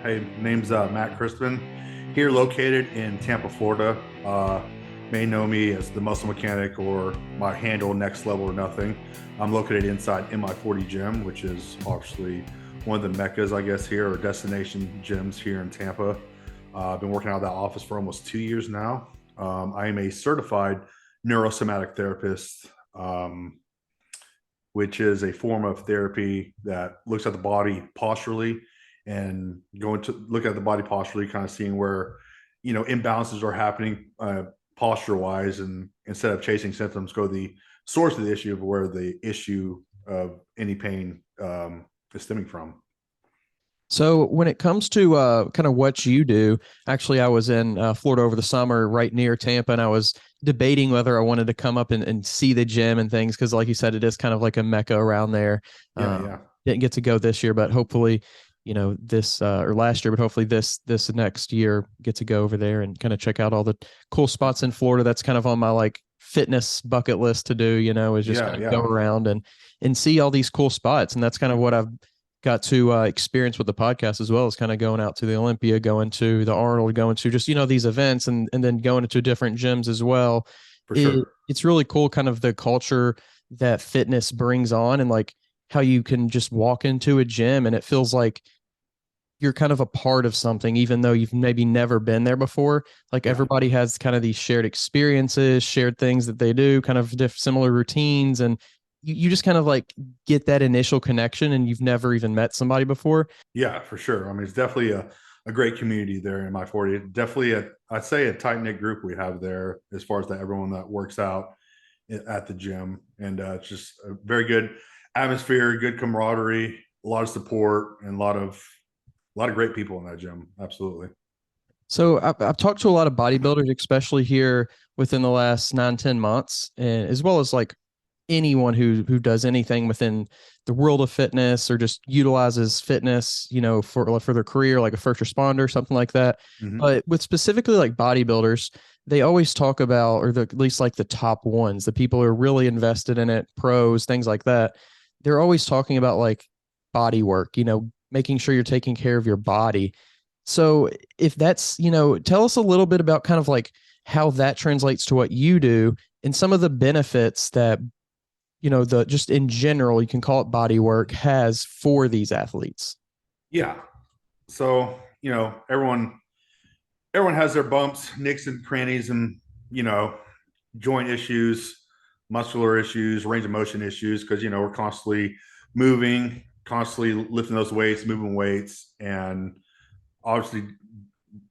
Hey, name's Matt Christman, here located in Tampa, Florida. May know me as the muscle mechanic or my handle Next Level or Nothing. I'm located inside MI40 Gym, which is obviously one of the meccas, I guess, here, or destination gyms here in Tampa. I've been working out of that office for almost 2 years now. I am a certified neurosomatic therapist, which is a form of therapy that looks at the body posturally and going to look at the body posturally, kind of seeing where, imbalances are happening posture wise. And instead of chasing symptoms, go to the source of the issue of where the issue of any pain is stemming from. So when it comes to kind of what you do, actually, I was in Florida over the summer, right near Tampa, and I was debating whether I wanted to come up and see the gym and things because, like you said, it is kind of like a mecca around there. Yeah, yeah. Didn't get to go this year, but hopefully, this or last year, but hopefully this next year get to go over there and kind of check out all the cool spots in Florida. That's kind of on my like fitness bucket list to do. Is just Yeah, kind of go yeah. around and see all these cool spots, and that's kind of what I've got to experience with the podcast as well as kind of going out to the Olympia, going to the Arnold, going to just, these events and then going into different gyms as well. For sure. It's really cool kind of the culture that fitness brings on and like how you can just walk into a gym and it feels like you're kind of a part of something, even though you've maybe never been there before. Like Yeah. everybody has kind of these shared experiences, shared things that they do, kind of similar routines. And you just kind of like get that initial connection and you've never even met somebody before. Yeah, for sure. I mean, it's definitely a great community there in my 40. Definitely I'd say a tight knit group we have there as far as everyone that works out at the gym. And it's just a very good atmosphere, good camaraderie, a lot of support, and a lot of great people in that gym. Absolutely. So I've talked to a lot of bodybuilders, especially here within the last 9, 10 months, and as well as like anyone who does anything within the world of fitness or just utilizes fitness, for their career, like a first responder, something like that. Hmm. But with specifically like bodybuilders, they always talk about, or at least like the top ones, the people who are really invested in it, pros, things like that. They're always talking about like body work, making sure you're taking care of your body. So if that's, tell us a little bit about kind of like how that translates to what you do and some of the benefits that the just in general, you can call it body work, has for these athletes. Yeah. So, everyone has their bumps, nicks and crannies, and, you know, joint issues, muscular issues, range of motion issues, because, we're constantly moving, constantly lifting those weights, moving weights. And obviously,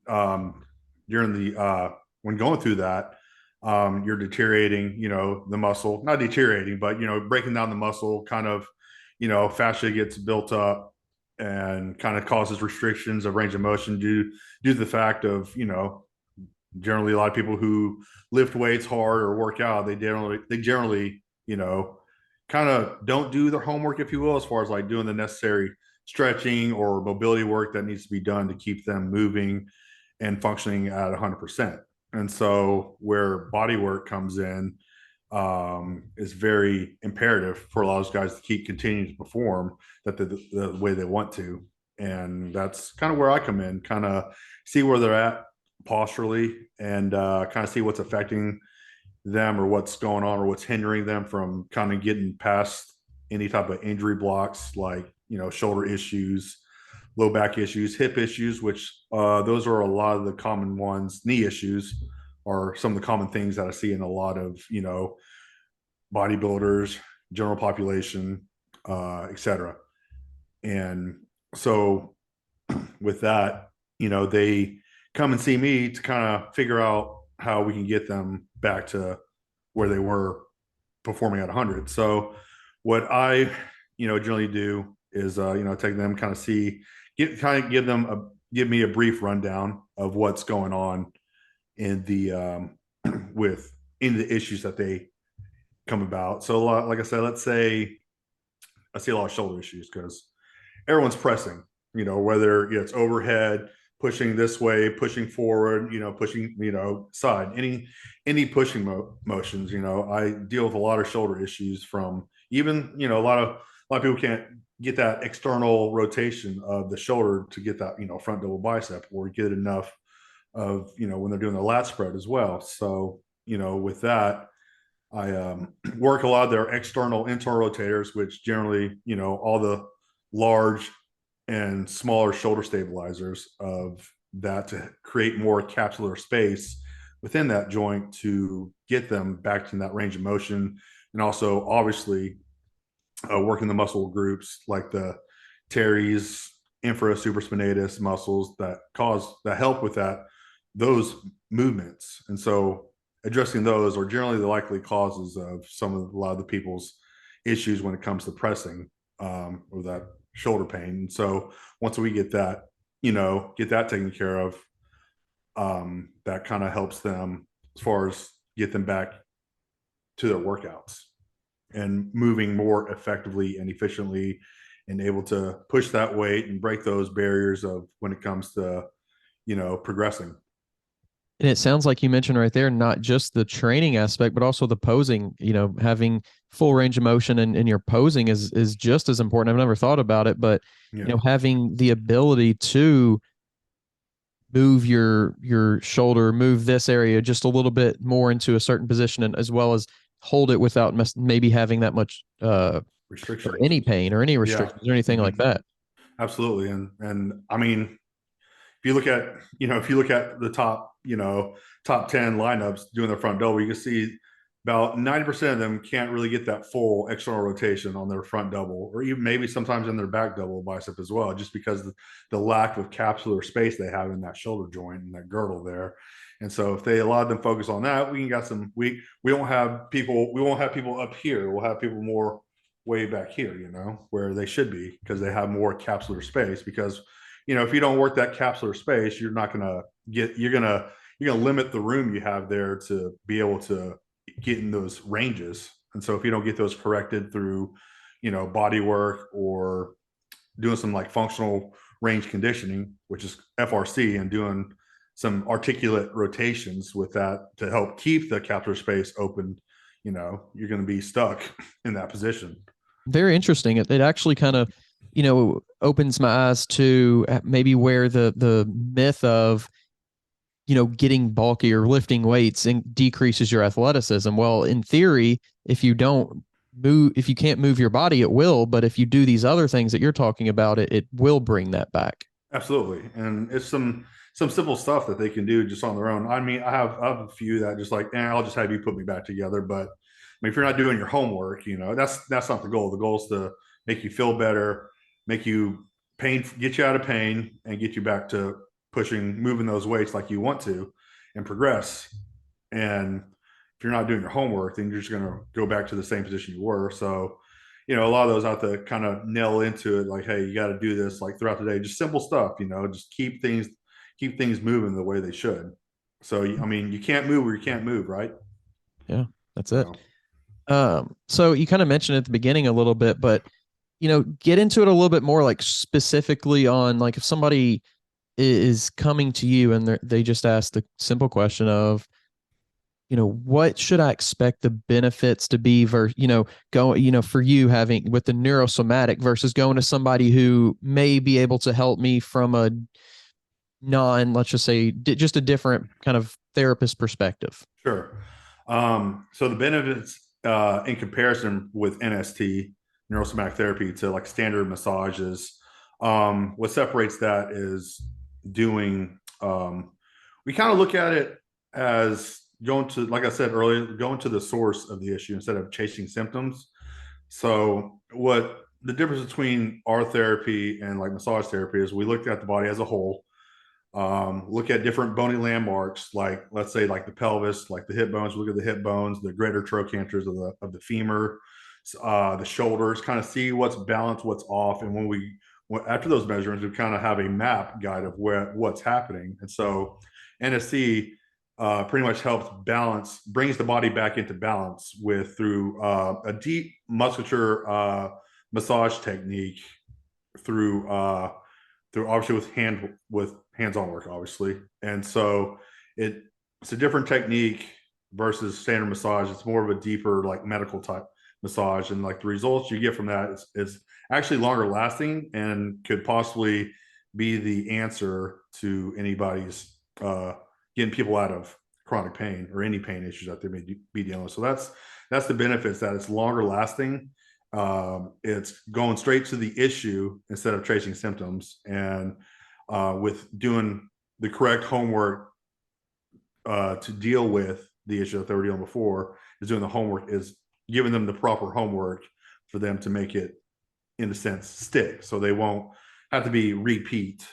um, during the when going through that, you're deteriorating, the muscle, not deteriorating, but breaking down the muscle, kind of, fascia gets built up and kind of causes restrictions of range of motion due to the fact of, generally a lot of people who lift weights hard or work out, they generally, kind of don't do their homework, if you will, as far as like doing the necessary stretching or mobility work that needs to be done to keep them moving and functioning at 100%. And so where body work comes in, is very imperative for a lot of those guys to keep continuing to perform the way they want to. And that's kind of where I come in, kind of see where they're at posturally, and kind of see what's affecting them or what's going on or what's hindering them from kind of getting past any type of injury blocks, like, shoulder issues, low back issues, hip issues, which those are a lot of the common ones. Knee issues are some of the common things that I see in a lot of, bodybuilders, general population, etc. And so with that, they come and see me to kind of figure out how we can get them back to where they were performing at 100. So what I, generally do is, take them, kind of see, give me a brief rundown of what's going on in the, with in the issues that they come about. So like I said, let's say I see a lot of shoulder issues because everyone's pressing, whether it's overhead, pushing this way, pushing forward, pushing, side, any pushing motions. I deal with a lot of shoulder issues from even, a lot of people can't get that external rotation of the shoulder to get that, front double bicep, or get enough of, when they're doing the lat spread as well. So, with that, I work a lot of their external internal rotators, which generally, all the large and smaller shoulder stabilizers of that, to create more capsular space within that joint to get them back in that range of motion. And also, obviously, working the muscle groups like the teres, infrasuperspinatus muscles that help with those movements. And so addressing those are generally the likely causes of a lot of the people's issues when it comes to pressing, or that shoulder pain. And so once we get that, get that taken care of, that kind of helps them as far as get them back to their workouts and moving more effectively and efficiently, and able to push that weight and break those barriers of when it comes to, progressing. And it sounds like you mentioned right there, not just the training aspect, but also the posing, having full range of motion and your posing is just as important. I've never thought about it, but, Yeah. having the ability to move your shoulder, move this area just a little bit more into a certain position, and as well as hold it without maybe having that much Restriction. or any pain or any restrictions or anything like that. Absolutely. And I mean, if you look at the top 10 lineups doing their front double, you can see about 90% of them can't really get that full external rotation on their front double, or even maybe sometimes in their back double bicep as well, just because the lack of capsular space they have in that shoulder joint and that girdle there. And so if they allowed them focus on that, we won't have people up here. We'll have people more way back here, where they should be, because they have more capsular space. Because, if you don't work that capsular space, you're not going to you're going to limit the room you have there to be able to get in those ranges. And so if you don't get those corrected through, body work, or doing some like functional range conditioning, which is FRC, and doing some articulate rotations with that to help keep the capsular space open, you're going to be stuck in that position. Very interesting. It actually kind of, opens my eyes to maybe where the myth of, getting bulky or lifting weights and decreases your athleticism. Well, in theory, if you can't move your body, it will. But if you do these other things that you're talking about, it will bring that back. Absolutely. And it's some simple stuff that they can do just on their own. I mean, I have a few that just like, I'll just have you put me back together. But I mean, if you're not doing your homework, that's not the goal. The goal is to make you feel better, get you out of pain, and get you back to moving those weights like you want to, and progress. And if you're not doing your homework, then you're just going to go back to the same position you were. So, a lot of those have to kind of nail into it. Like, hey, you got to do this like throughout the day, just simple stuff, just keep things moving the way they should. So, I mean, you can't move where you can't move, right? Yeah, that's it. So you kind of mentioned at the beginning a little bit, but, get into it a little bit more, like specifically on like if somebody is coming to you and they just ask the simple question of, what should I expect the benefits to be versus, for you having with the neurosomatic versus going to somebody who may be able to help me from a let's just say, just a different kind of therapist perspective. Sure. So the benefits, in comparison with NST, neurosomatic therapy, to like standard massages, what separates that is doing, we kind of look at it as going to, like I said earlier, going to the source of the issue instead of chasing symptoms. So what the difference between our therapy and like massage therapy is, we look at the body as a whole, look at different bony landmarks, like let's say like the pelvis, like the hip bones. Look at the hip bones, the greater trochanters of the femur, the shoulders, kind of see what's balanced, what's off. And after those measurements, we kind of have a map guide of what's happening. And so NSC pretty much helps brings the body back into balance through a deep musculature massage technique, through obviously with hands-on work, obviously. And so it's a different technique versus standard massage. It's more of a deeper, like medical type massage, and like the results you get from that is actually longer lasting and could possibly be the answer to anybody's getting people out of chronic pain or any pain issues that they may be dealing with. So that's the benefits, that it's longer lasting. It's going straight to the issue instead of tracing symptoms, and with doing the correct homework to deal with the issue that they were dealing before, is doing the homework, is giving them the proper homework for them to make it, in a sense, stick, so they won't have to be repeat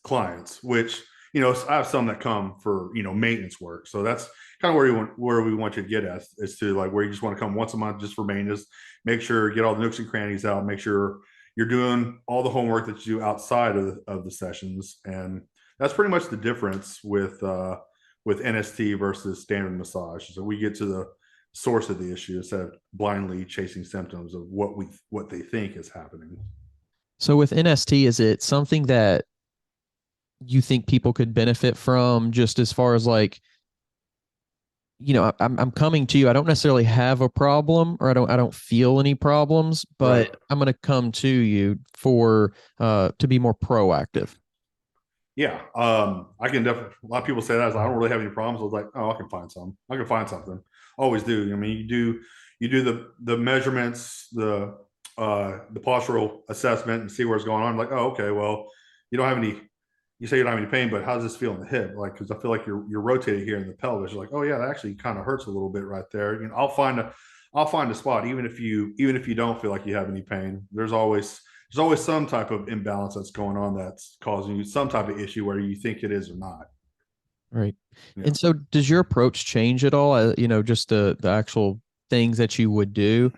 clients. Which, I have some that come for maintenance work, so that's kind of where we want you to get at, is to like where you just want to come once a month just for maintenance, make sure get all the nooks and crannies out, make sure you're doing all the homework that you do outside of the sessions. And that's pretty much the difference with NST versus standard massage. So we get to the source of the issue instead of blindly chasing symptoms of what they think is happening. So with NST, is it something that you think people could benefit from, just as far as like, I'm coming to you, I don't necessarily have a problem, or I don't feel any problems, but Right. I'm going to come to you for to be more proactive. Yeah. I can definitely, a lot of people say that, I don't really have any problems. I was like, oh, I can find something. Always do. I mean, you do the measurements, the postural assessment, and see where it's going on. Like, oh, okay, well, you don't have any, you say you don't have any pain, but how does this feel in the hip? Like, because I feel like you're rotating here in the pelvis. You're like, oh yeah, that actually kind of hurts a little bit right there. I'll find a spot, even if you don't feel like you have any pain. There's always some type of imbalance that's going on that's causing you some type of issue, whether you think it is or not. Right. Yeah. And so does your approach change at all? Just the actual things that you would do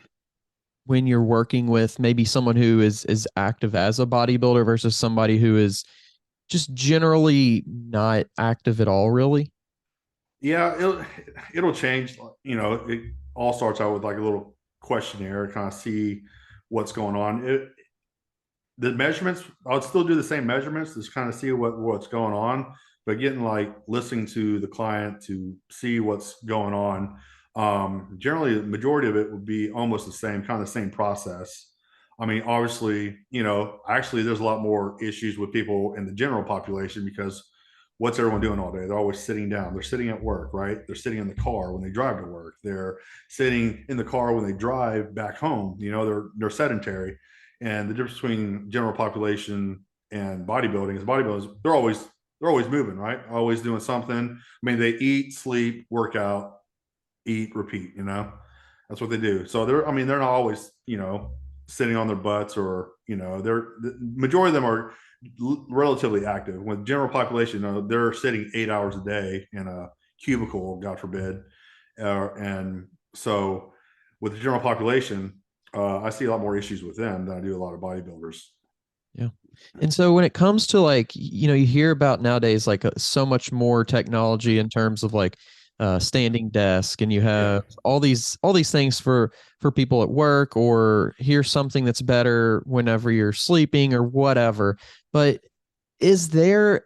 when you're working with maybe someone who is active as a bodybuilder versus somebody who is just generally not active at all, really? Yeah, it'll change. It all starts out with like a little questionnaire, kind of see what's going on. The measurements, I would still do the same measurements, just kind of see what's going on, but getting like listening to the client to see what's going on. Generally, the majority of it would be almost the same, kind of the same process. I mean, obviously, actually, there's a lot more issues with people in the general population, because what's everyone doing all day? They're always sitting down. They're sitting at work, right? They're sitting in the car when they drive to work. They're sitting in the car when they drive back home. They're sedentary. And the difference between general population and bodybuilding is bodybuilders, they're always moving, right? Always doing something. I mean, they eat, sleep, work out, eat, repeat, that's what they do. So they're not always, sitting on their butts, or, the majority of them are relatively active. With general population, they're sitting 8 hours a day in a cubicle, God forbid. And so with the general population, I see a lot more issues with them than I do a lot of bodybuilders. Yeah. And so when it comes to like, you hear about nowadays, like so much more technology in terms of like standing desk, and you Yeah. have all these things for people at work, or here's something that's better whenever you're sleeping or whatever. But is there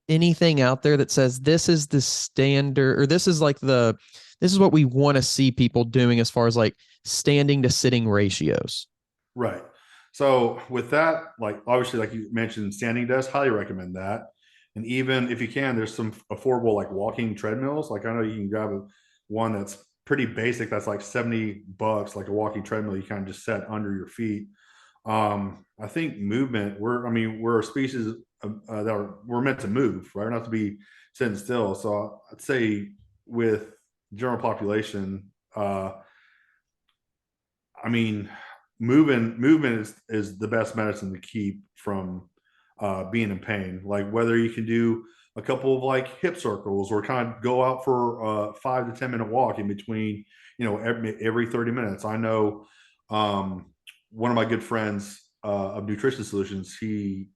anything out there that says this is the standard, or this is what we want to see people doing as far as like standing to sitting ratios? Right. So with that, like obviously, like you mentioned, standing desk, highly recommend that. And even if you can, there's some affordable like walking treadmills. Like I know you can grab one that's pretty basic. That's like $70, like a walking treadmill. You kind of just set under your feet. I think movement. We're a species we're meant to move, right? Not to be sitting still. So I'd say with general population, I mean, movement is the best medicine to keep from being in pain. Like whether you can do a couple of like hip circles, or kind of go out for a 5 to 10 minute walk in between, every 30 minutes. I know one of my good friends of Nutrition Solutions, he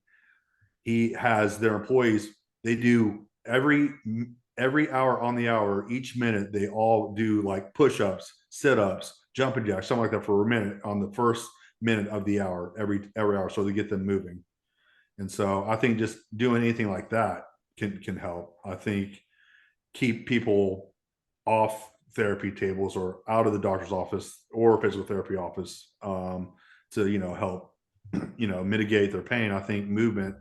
has their employees, they do every hour on the hour, each minute, they all do like push-ups, sit-ups, jumping jacks, something like that for a minute on the first minute of the hour, every hour, so they get them moving. And so I think just doing anything like that can help. I think keep people off therapy tables or out of the doctor's office or physical therapy office, to help mitigate their pain. I think movement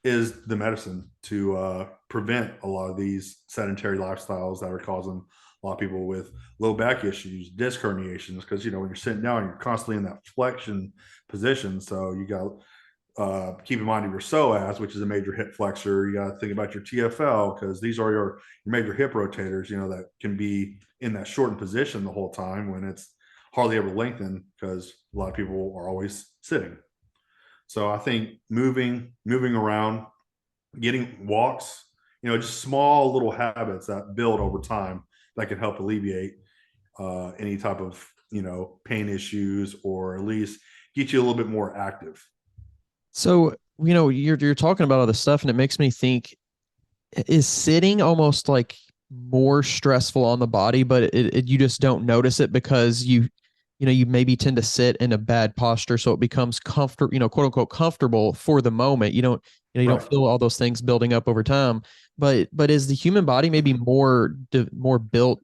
is the medicine to prevent a lot of these sedentary lifestyles that are causing a lot of people with low back issues, disc herniations, because when you're sitting down, you're constantly in that flexion position. So you got keep in mind of your psoas, which is a major hip flexor. You got to think about your TFL, because these are your major hip rotators, that can be in that shortened position the whole time when it's hardly ever lengthened, because a lot of people are always sitting. So I think moving around, getting walks, just small little habits that build over time that can help alleviate any type of pain issues, or at least get you a little bit more active. So, you're talking about all this stuff, and it makes me think, is sitting almost like more stressful on the body, but you just don't notice it because you maybe tend to sit in a bad posture, so it becomes comfortable, quote unquote comfortable for the moment. You don't Right. feel all those things building up over time. But is the human body maybe more built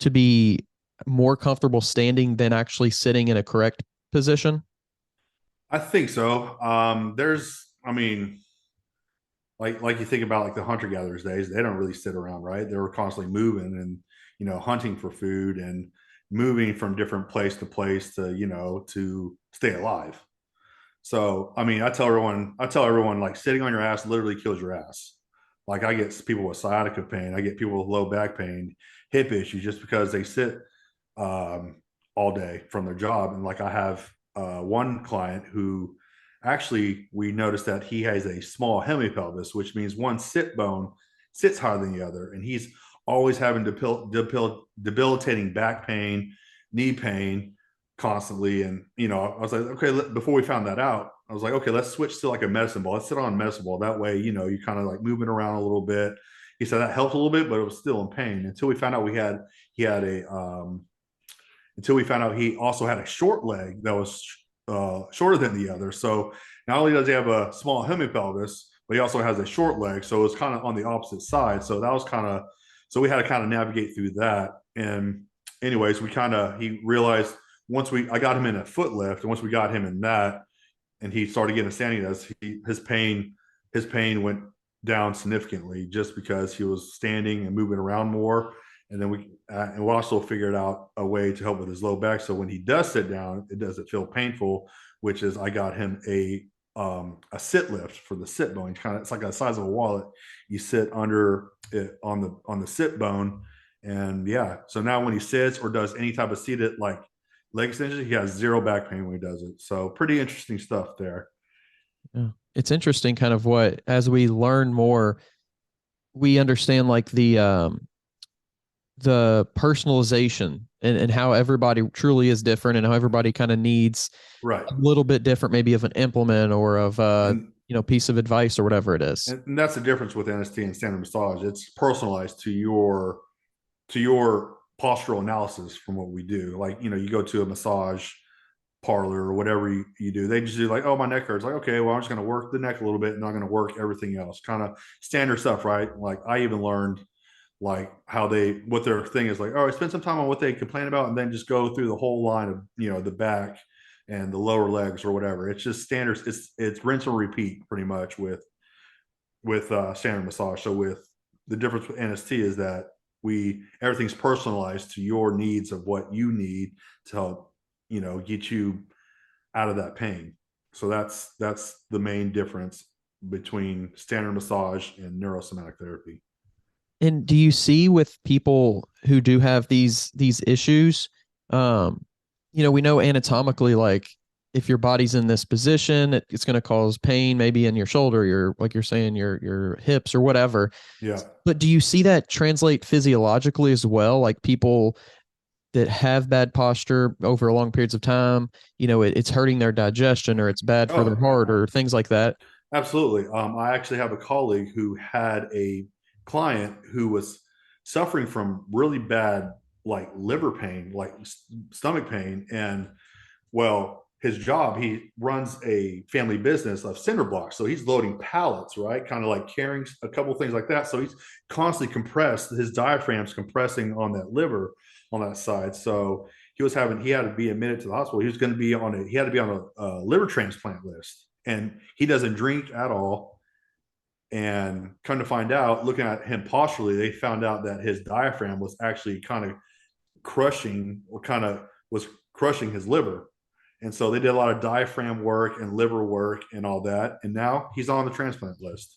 to be more comfortable standing than actually sitting in a correct position? I think so. I mean, like you think about like the hunter gatherers days, they don't really sit around, right? They were constantly moving and hunting for food and moving from different place to place to to stay alive. So I mean, I tell everyone like sitting on your ass literally kills your ass. Like I get people with sciatica pain, I get people with low back pain, hip issues, just because they sit um, all day from their job. And like I have one client who actually we noticed that he has a small hemipelvis, which means one sit bone sits higher than the other, and he's always having debilitating back pain, knee pain constantly. And I was like, okay, before we found that out, I was like, okay, let's switch to like a medicine ball. Let's sit on a medicine ball. That way, you kind of like moving around a little bit. He said that helped a little bit, but it was still in pain until we found out he had a until we found out he also had a short leg that was shorter than the other. So not only does he have a small hemipelvis, but he also has a short leg. So it's kind of on the opposite side. So that was so we had to kind of navigate through that. And anyways, he realized I got him in a foot lift, and once we got him in that, and he started getting a standing desk, his pain went down significantly just because he was standing and moving around more. And then we also figured out a way to help with his low back. So when he does sit down, it doesn't feel painful, which is I got him a sit lift for the sit bone. It's like the size of a wallet. You sit under it on the sit bone. And yeah, so now when he sits or does any type of seated like leg extension, he has zero back pain when he does it. So pretty interesting stuff there. Yeah. It's interesting kind of as we learn more, we understand like the personalization and how everybody truly is different, and how everybody kind of needs Right. a little bit different, maybe of an implement or of And piece of advice or whatever it is. and that's the difference with NST and standard massage. It's personalized to your postural analysis from what we do. Like, you go to a massage parlor or whatever you do, they just do like, oh, my neck hurts. Like, okay, well, I'm just going to work the neck a little bit and I'm going to work everything else. Kind of standard stuff, right? Like I even learned like what their thing is like, oh, spend some time on what they complain about and then just go through the whole line of, the back and the lower legs or whatever. It's just standards. It's rinse and repeat pretty much with standard massage. So with the difference with NST is that everything's personalized to your needs of what you need to help get you out of that pain. So that's the main difference between standard massage and neurosomatic therapy. And do you see with people who do have these issues, um, we know anatomically, like if your body's in this position, it's going to cause pain, maybe in your shoulder, like you're saying, your hips or whatever. Yeah. But do you see that translate physiologically as well? Like people that have bad posture over long periods of time, it's hurting their digestion, or it's bad for their Oh, heart, or things like that. absolutely. I actually have a colleague who had a client who was suffering from really bad like liver pain, like stomach pain, and well, his job, he runs a family business of cinder blocks. So he's loading pallets, right? Kind of like carrying a couple things like that. So he's constantly compressed, his diaphragm's compressing on that liver. on that side. So he had to be admitted to the hospital. He was going to be on he had to be on a liver transplant list, and he doesn't drink at all. And come to find out, looking at him posturally, they found out that his diaphragm was actually kind of was crushing his liver. And so they did a lot of diaphragm work and liver work and all that. And now he's on the transplant list.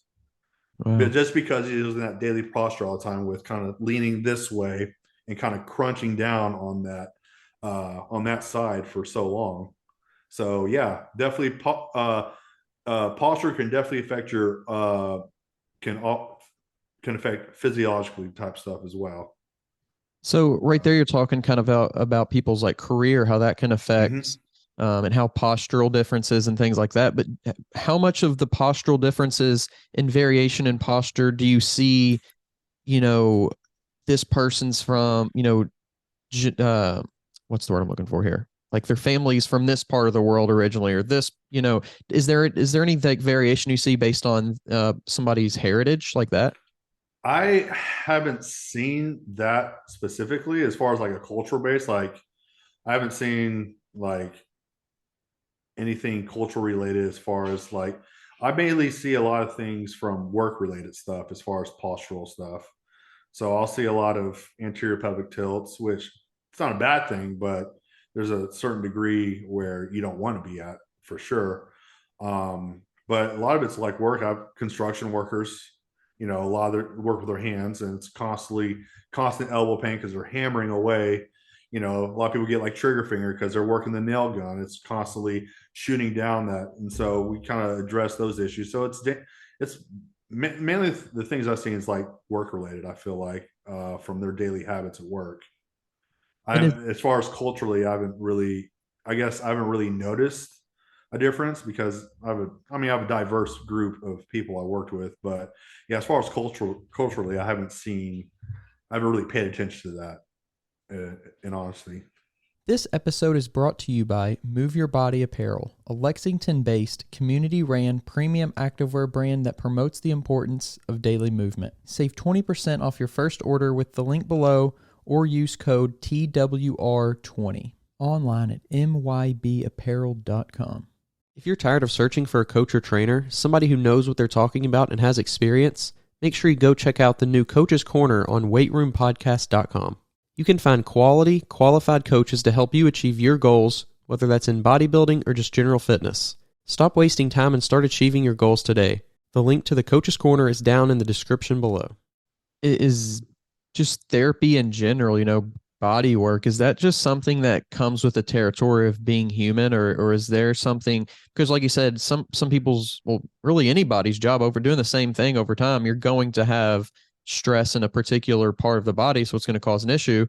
But Wow. just because he was in that daily posture all the time with kind of leaning this way and kind of crunching down on that side for so long. So yeah, definitely posture can definitely affect your can can affect physiologically type stuff as well. So right there, you're talking kind of about people's like career, how that can affect, Mm-hmm. and how postural differences and things like that. But how much of the postural differences and variation in posture do you see, you know, this person's from, what's the word I'm looking for here? Like their families from this part of the world originally, or this, is there any like variation you see based on somebody's heritage like that? I haven't seen that specifically as far as like a cultural base. Like I haven't seen like anything cultural related as far as like I mainly see a lot of things from work related stuff as far as postural stuff. So I'll see a lot of anterior pelvic tilts, which it's not a bad thing, but there's a certain degree where you don't want to be at for sure. But a lot of it's like work. I've construction workers, a lot of their work with their hands, and it's constant elbow pain because they're hammering away. A lot of people get like trigger finger because they're working the nail gun. It's constantly shooting down that, and so we kind of address those issues. So it's mainly the things I've seen is like work related. I feel like from their daily habits at work. And As far as culturally, I guess I haven't really noticed a difference because I have a diverse group of people I worked with, but yeah, as far as culturally, I haven't really paid attention to that, in honesty. this episode is brought to you by Move Your Body Apparel, a Lexington based, community ran premium activewear brand that promotes the importance of daily movement. Save 20% off your first order with the link below or use code TWR20 online at mybapparel.com. If you're tired of searching for a coach or trainer, somebody who knows what they're talking about and has experience, make sure you go check out the new Coach's Corner on weightroompodcast.com. You can find quality, qualified coaches to help you achieve your goals, whether that's in bodybuilding or just general fitness. Stop wasting time and start achieving your goals today. The link to the Coach's Corner is down in the description below. Is just therapy in general, body work, is that just something that comes with the territory of being human, or is there something, because like you said, some people's, well, really anybody's job over doing the same thing over time, you're going to have stress in a particular part of the body, so it's going to cause an issue.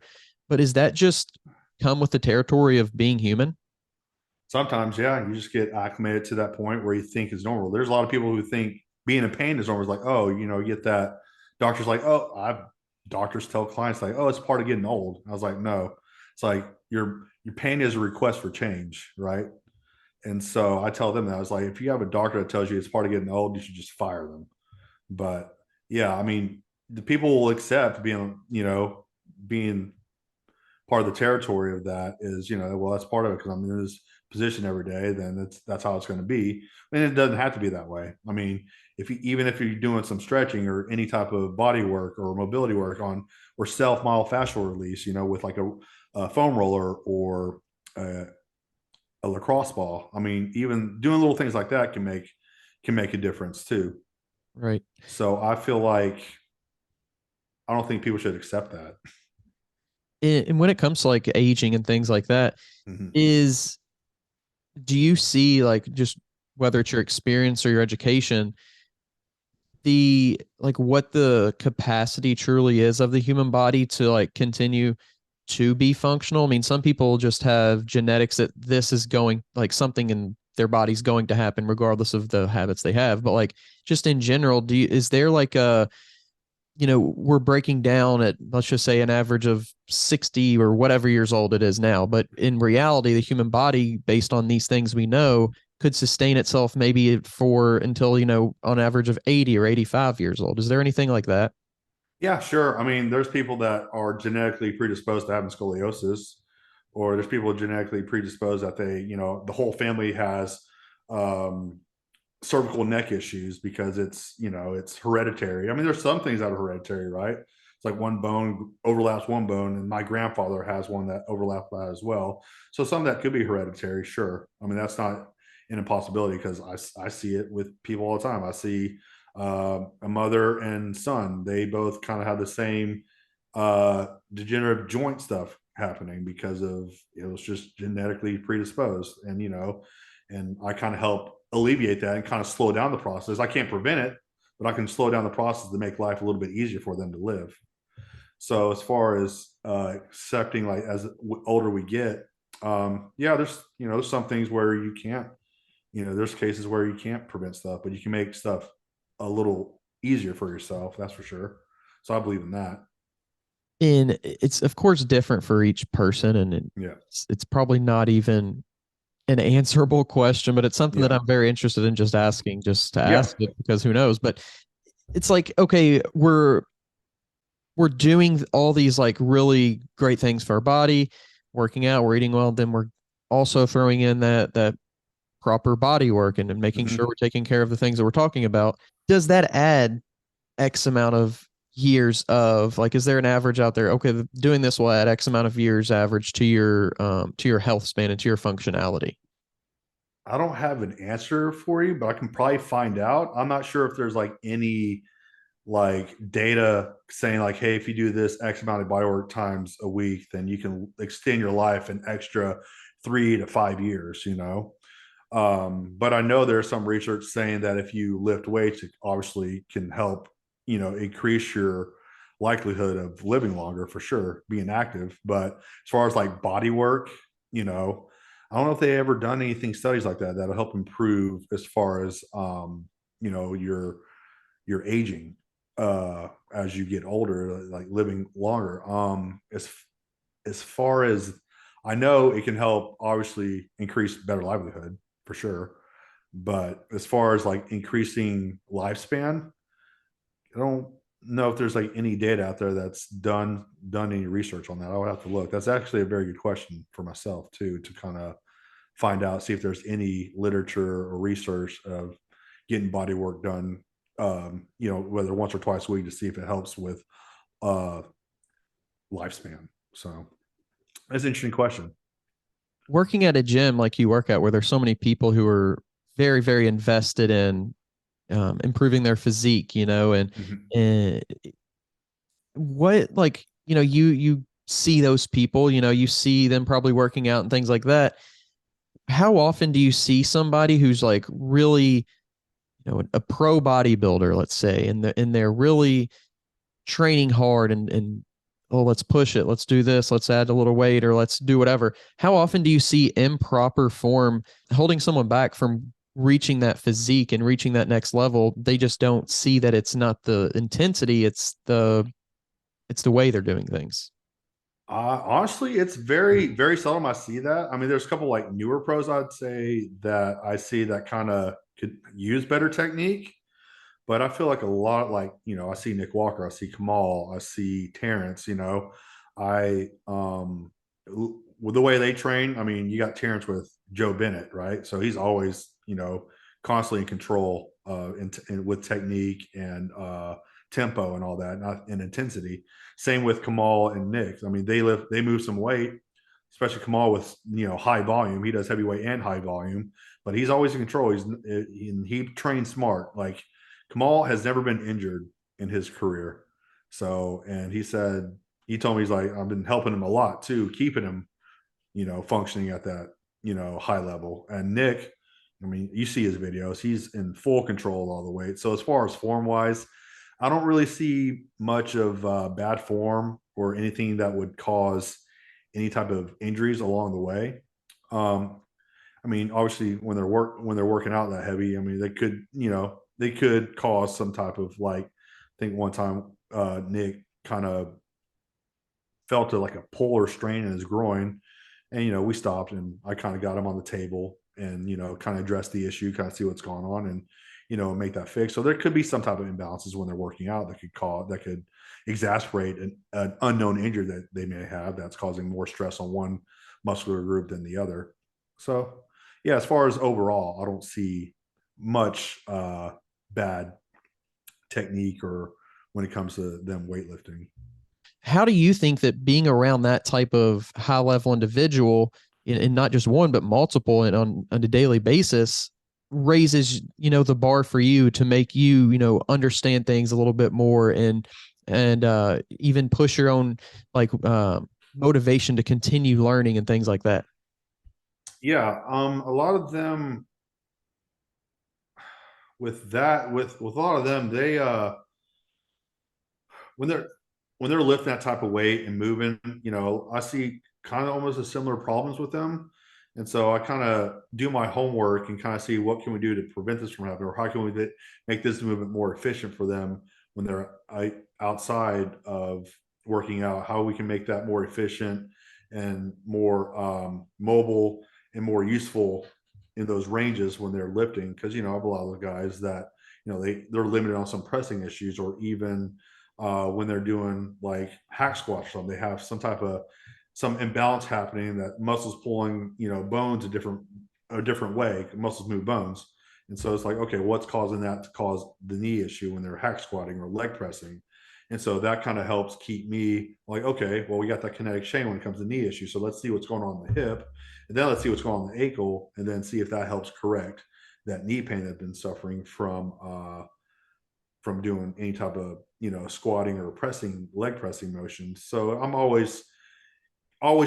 But is that just come with the territory of being human? Sometimes, yeah, you just get acclimated to that point where you think is normal. There's a lot of people who think being in pain is normal. It's like, oh, you get that. Doctors like, doctors tell clients like, oh, it's part of getting old. I was like, no, it's like your pain is a request for change, right? And so I tell them that I was like, if you have a doctor that tells you it's part of getting old, you should just fire them. But yeah, I mean, the people will accept being part of the territory of that is, well, that's part of it because I'm in this position every day, then that's how it's going to be. And it doesn't have to be that way. I mean, even if you're doing some stretching or any type of body work or mobility work or self myofascial release, with like a foam roller or a lacrosse ball. I mean, even doing little things like that can make a difference too. Right. So I feel like I don't think people should accept that. And when it comes to like aging and things like that, Mm-hmm. is do you see, like, just whether it's your experience or your education, the like what the capacity truly is of the human body to like continue to be functional? I mean, some people just have genetics that this is going, like, something in their body's going to happen regardless of the habits they have. But like, just in general, is there like we're breaking down at, let's just say, an average of 60 or whatever years old it is now. But in reality, the human body, based on these things we know, could sustain itself maybe for until, on average of 80 or 85 years old. Is there anything like that? Yeah, sure. I mean, there's people that are genetically predisposed to having scoliosis, or there's people genetically predisposed that they, the whole family has um, cervical neck issues because it's hereditary. I mean, there's some things that are hereditary, right? It's like one bone overlaps one bone, and my grandfather has one that overlaps that as well. So some of that could be hereditary, sure. I mean, that's not an impossibility because I see it with people all the time. I see a mother and son; they both kind of have the same degenerative joint stuff happening because of it was just genetically predisposed, and I kind of help alleviate that and kind of slow down the process. I can't prevent it, but I can slow down the process to make life a little bit easier for them to live. So as far as accepting, like as older we get, yeah, there's some things where you can't, there's cases where you can't prevent stuff, but you can make stuff a little easier for yourself. That's for sure. So I believe in that. And it's of course different for each person, and Yeah. it's probably not even an answerable question, but it's something that Yeah. I'm very interested in just asking, just to Yeah. ask it because who knows. But it's like, okay, we're doing all these like really great things for our body, working out, we're eating well, then we're also throwing in that proper body work and making sure Hmm. we're taking care of the things that we're talking about. Does that add X amount of years of like, is there an average out there? Okay, doing this will add X amount of years average to your health span and to your functionality. I don't have an answer for you, but I can probably find out. I'm not sure if there's like any like data saying like, hey, if you do this X amount of body work times a week, then you can extend your life an extra 3 to 5 years, But I know there's some research saying that if you lift weights, it obviously can help, increase your likelihood of living longer for sure, being active. But as far as like body work, I don't know if they ever done anything studies like that that'll help improve as far as you know, your your aging as you get older, like living longer. As far as I know, it can help obviously increase better livelihood for sure. But as far as like increasing lifespan, I don't know if there's like any data out there that's done any research on that. I'll have to look. That's actually a very good question for myself too, to kind of find out, see if there's any literature or research of getting body work done, whether once or twice a week to see if it helps with uh, lifespan. So that's an interesting question. Working at a gym like you work at, where there's so many people who are very, very invested in improving their physique, Mhm. and what like you see those people, you see them probably working out and things like that. How often do you see somebody who's like really, a pro bodybuilder, let's say, and they're really training hard and oh, let's push it, let's do this, let's add a little weight, or let's do whatever. How often do you see improper form holding someone back from reaching that physique and reaching that next level? They just don't see that it's not the intensity, it's the way they're doing things. Honestly, it's very, very seldom I see that. I mean, there's a couple like newer pros I'd say that I see that kind of could use better technique. But I feel like a lot, like, I see Nick Walker, I see Kamal, I see Terrence, I with the way they train, I mean, you got Terrence with Joe Bennett, right? So he's always, constantly in control with technique and tempo and all that, not in intensity. Same with Kamal and Nick. I mean, they move some weight, especially Kamal with high volume. He does heavyweight and high volume, but he's always in control. He trains smart. Like Kamal has never been injured in his career. So, and he told me, he's like, I've been helping him a lot too, keeping him, functioning at that, high level. And Nick, I mean, you see his videos, he's in full control of all the weight. So, as far as form wise, I don't really see much of bad form or anything that would cause any type of injuries along the way. Um, I mean, obviously, when they're working out that heavy, I mean, they could cause some type of like. I think one time Nick kind of felt like a pull or strain in his groin, and we stopped and I kind of got him on the table and kind of addressed the issue, kind of see what's going on, and make that fix. So there could be some type of imbalances when they're working out that could exacerbate an unknown injury that they may have that's causing more stress on one muscular group than the other. So yeah, as far as overall, I don't see much bad technique or when it comes to them weightlifting. How do you think that being around that type of high level individual, and not just one but multiple, and on a daily basis, raises the bar for you to make you understand things a little bit more, and even push your own like motivation to continue learning and things like that? Yeah, a lot of them with a lot of them, they when they're lifting that type of weight and moving, I see kind of almost a similar problems with them. And so I kind of do my homework and kind of see what can we do to prevent this from happening, or how can we make this movement more efficient for them when they're outside of working out, how we can make that more efficient and more mobile and more useful in those ranges when they're lifting. Because I have a lot of guys that they're limited on some pressing issues, or even when they're doing like hack squats or something, they have some imbalance happening, that muscles pulling bones a different way. Muscles move bones, and so it's like, okay, what's causing that to cause the knee issue when they're hack squatting or leg pressing? And so that kind of helps keep me like, okay, well, we got that kinetic chain when it comes to knee issue, so let's see what's going on in the hip, and then let's see what's going on in the ankle, and then see if that helps correct that knee pain that's been suffering from doing any type of squatting or pressing, leg pressing motions. So I'm always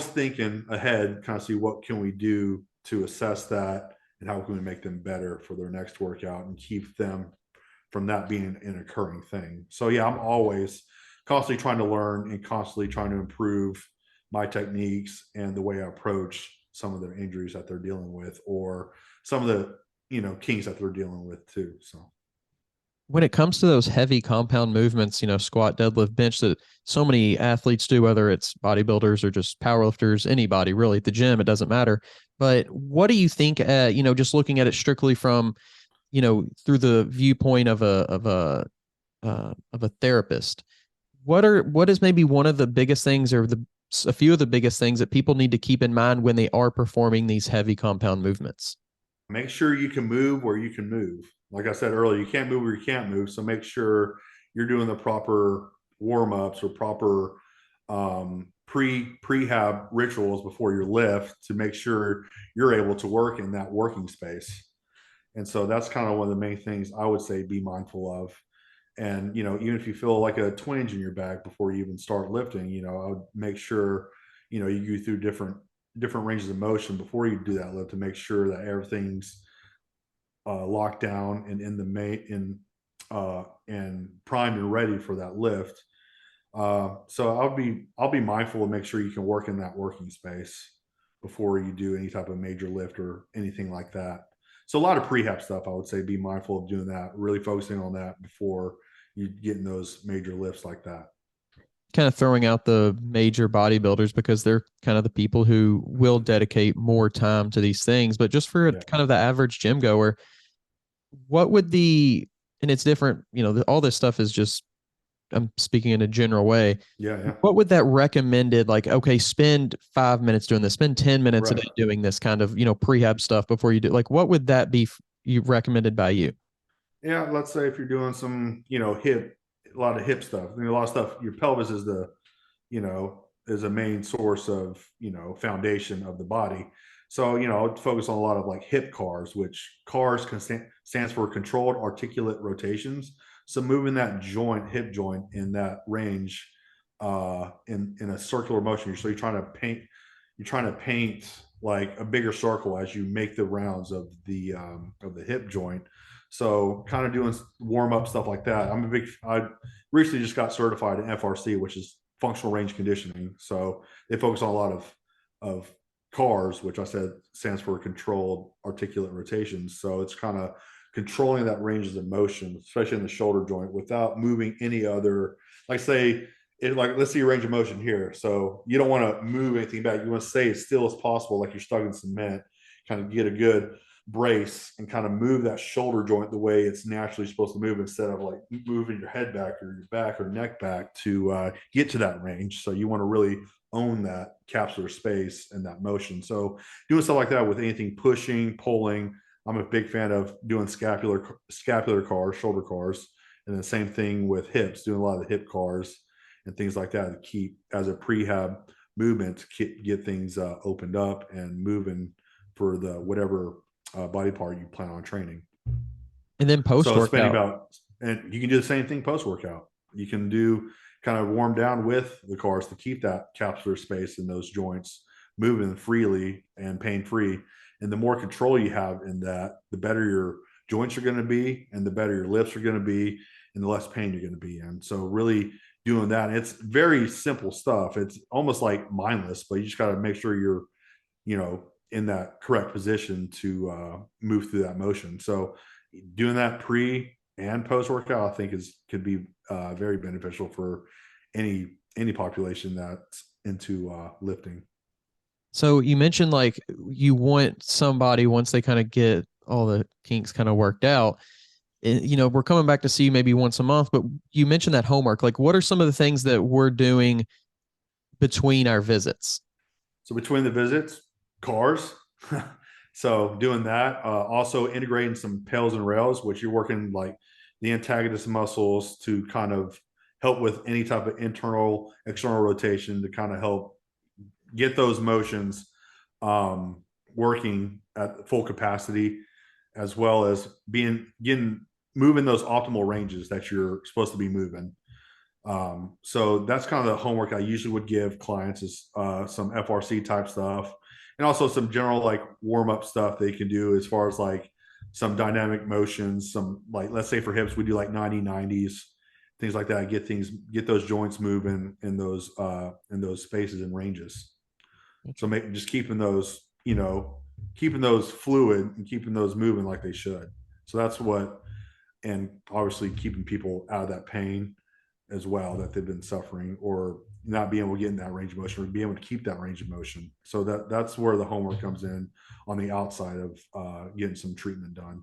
thinking ahead, kind of see what can we do to assess that, and how can we make them better for their next workout and keep them from that being an occurring thing. So yeah, I'm always constantly trying to learn and constantly trying to improve my techniques and the way I approach some of their injuries that they're dealing with, or some of the kinks that they're dealing with too. So When it comes to those heavy compound movements, squat, deadlift, bench, that so many athletes do, whether it's bodybuilders or just powerlifters, anybody really at the gym, it doesn't matter. But what do you think, just looking at it strictly from, through the viewpoint of a therapist, what is maybe one of the biggest things, or a few of the biggest things that people need to keep in mind when they are performing these heavy compound movements? make sure you can move where you can move. Like I said earlier, you can't move where you can't move. So make sure you're doing the proper warm ups or proper prehab rituals before your lift, to make sure you're able to work in that working space. And so that's kind of one of the main things I would say be mindful of. And even if you feel like a twinge in your back before you even start lifting, I would make sure you go through different ranges of motion before you do that lift, to make sure that everything's locked down and in the main in and primed and ready for that lift. So I'll be mindful to make sure you can work in that working space before you do any type of major lift or anything like that. So a lot of prehab stuff, I would say, be mindful of doing that, really focusing on that before you get in those major lifts like that. Kind of throwing out the major bodybuilders because they're kind of the people who will dedicate more time to these things. But just for Yeah, kind of the average gym goer, what would and it's different, all this stuff is just, I'm speaking in a general way. yeah, yeah. What would that recommended, like, okay, spend 5 minutes doing this, spend 10 minutes a Right. day doing this kind of, prehab stuff before you do, like, what would that be you recommended by you? Yeah, let's say if you're doing some, a lot of hip stuff. A lot of stuff. Your pelvis is a main source of foundation of the body. So I'd focus on a lot of like hip cars, which cars stands for controlled articulate rotations. So moving that hip joint in that range, in a circular motion. So you're trying to paint like a bigger circle as you make the rounds of the hip joint. So kind of doing warm up stuff like that. I recently just got certified in FRC, which is functional range conditioning. So they focus on a lot of cars, which I said stands for controlled articulate rotations. So it's kind of controlling that ranges of motion, especially in the shoulder joint, without moving any other, like say like let's see your range of motion here. So you don't want to move anything back. You want to stay as still as possible, like you're stuck in cement, kind of get a good brace and kind of move that shoulder joint the way it's naturally supposed to move, instead of like moving your head back or your back or neck back to get to that range. So you want to really own that capsular space and that motion. So doing stuff like that with anything pushing, pulling, I'm a big fan of doing scapular cars, shoulder cars, and the same thing with hips, doing a lot of the hip cars and things like that to keep as a prehab movement to get things opened up and moving for the whatever body part you plan on training. And then post So it's spending workout. about, and you can do the same thing post workout. You can do kind of warm down with the cars to keep that capsular space in those joints moving freely and pain free. And the more control you have in that, the better your joints are going to be, and the better your lifts are going to be, and the less pain you're going to be in. So really doing that, it's very simple stuff. It's almost like mindless, but you just got to make sure you're, in that correct position to move through that motion. So doing that pre and post workout, I think could be very beneficial for any population that's into lifting. So you mentioned like you want somebody once they kind of get all the kinks kind of worked out. We're coming back to see you maybe once a month, but you mentioned that homework. Like, what are some of the things that we're doing between our visits? So between the visits, cars. So doing that, also integrating some pails and rails, which you're working like the antagonist muscles to kind of help with any type of internal, external rotation to kind of help get those motions working at full capacity, as well as getting moving those optimal ranges that you're supposed to be moving. So that's kind of the homework I usually would give clients is some FRC type stuff, and also some general like warm up stuff they can do as far as like some dynamic motions, some like let's say for hips we do like 90-90s, things like that. Get those joints moving in those spaces and ranges. So just keeping those fluid and keeping those moving like they should. So that's what, and obviously keeping people out of that pain as well that they've been suffering, or not being able to get in that range of motion, or be able to keep that range of motion. So that's where the homework comes in on the outside of getting some treatment done.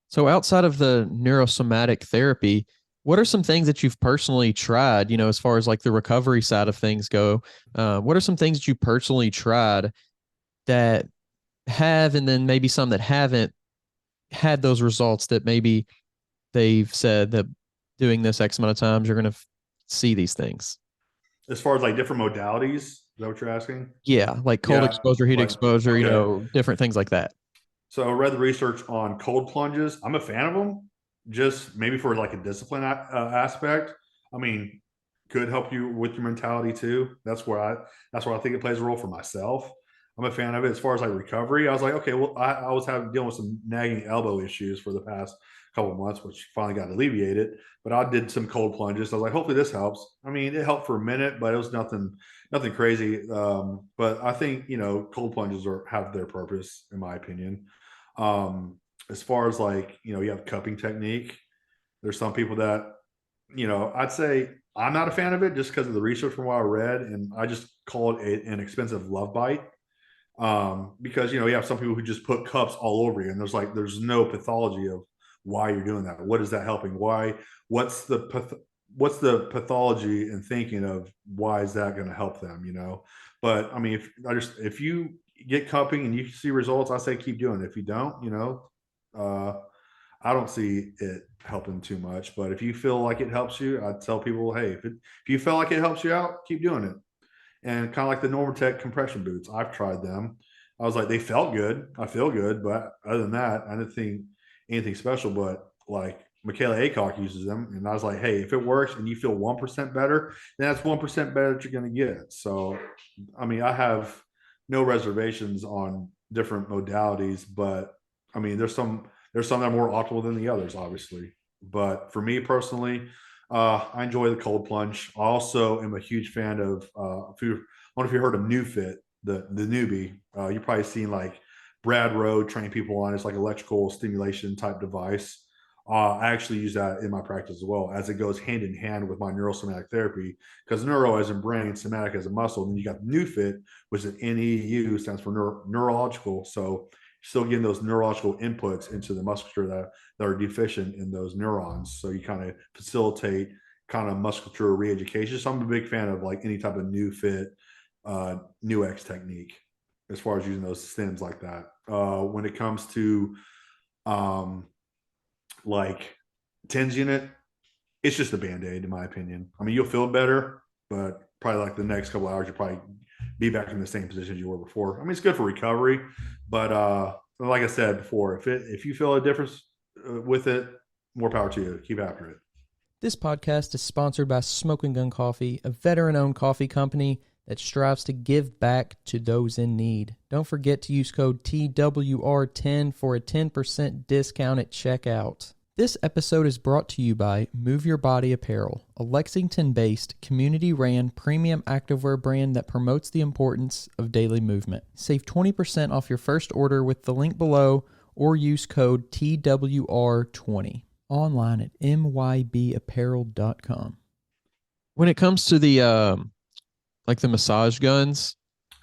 So outside of the neurosomatic therapy, what are some things that you've personally tried, as far as like the recovery side of things go? What are some things that you personally tried that have, and then maybe some that haven't had those results that maybe they've said that doing this X amount of times, you're going to see these things? As far as like different modalities, is that what you're asking? Yeah, like cold Yeah, exposure, heat like exposure, okay. different things like that. So I read the research on cold plunges. I'm a fan of them, just maybe for like a discipline aspect. I mean, could help you with your mentality too. That's where I think it plays a role for myself. I'm a fan of it. As far as like recovery, I was like, okay, well, I was dealing with some nagging elbow issues for the past couple of months, which finally got alleviated. But I did some cold plunges. I was like, hopefully this helps. I mean, it helped for a minute, but it was nothing crazy. But I think cold plunges have their purpose, in my opinion. As far as like, you have cupping technique. There's some people that, I'd say I'm not a fan of it just because of the research from what I read. And I just call it an expensive love bite. Because, you have some people who just put cups all over you, and there's no pathology of why you're doing that. What is that helping? What's the pathology and thinking of why is that going to help them, But I mean, if you get cupping and you see results, I say keep doing it. If you don't, uh, I don't see it helping too much. But if you feel like it helps you, I tell people, hey, if you feel like it helps you out, keep doing it. And kind of like the Normatec compression boots, I've tried them. I was like, they felt good. I feel good, but other than that, I didn't think anything special. But like Michaela Aycock uses them, and I was like, hey, if it works and you feel 1% better, then that's 1% better that you're going to get. So, I mean, I have no reservations on different modalities, but I mean, there's some that are more optimal than the others, obviously. But for me personally, I enjoy the cold plunge. I also am a huge fan of I don't know if you heard of New Fit, the newbie. You've probably seen like Brad Rowe train people on. It's like electrical stimulation type device. I actually use that in my practice as well, as it goes hand in hand with my neurosomatic therapy, because neuro as in brain, somatic as a muscle. And then you got New Fit, which is NEU, stands for neurological. So still getting those neurological inputs into the musculature that are deficient in those neurons. So you kind of facilitate kind of musculature re-education. So I'm a big fan of like any type of new fit, new X technique as far as using those stems like that. When it comes to um, like TENS unit, it's just a band-aid in my opinion. I mean, you'll feel better, but probably like the next couple of hours, you'll probably be back in the same position as you were before. I mean, it's good for recovery, but like I said before, if you feel a difference with it, more power to you. Keep after it. This podcast is sponsored by Smoking Gun Coffee, a veteran-owned coffee company that strives to give back to those in need. Don't forget to use code TWR10 for a 10% discount at checkout. This episode is brought to you by Move Your Body Apparel, a Lexington-based, community-ran premium activewear brand that promotes the importance of daily movement. Save 20% off your first order with the link below or use code TWR20 online at mybapparel.com. When it comes to the like the massage guns,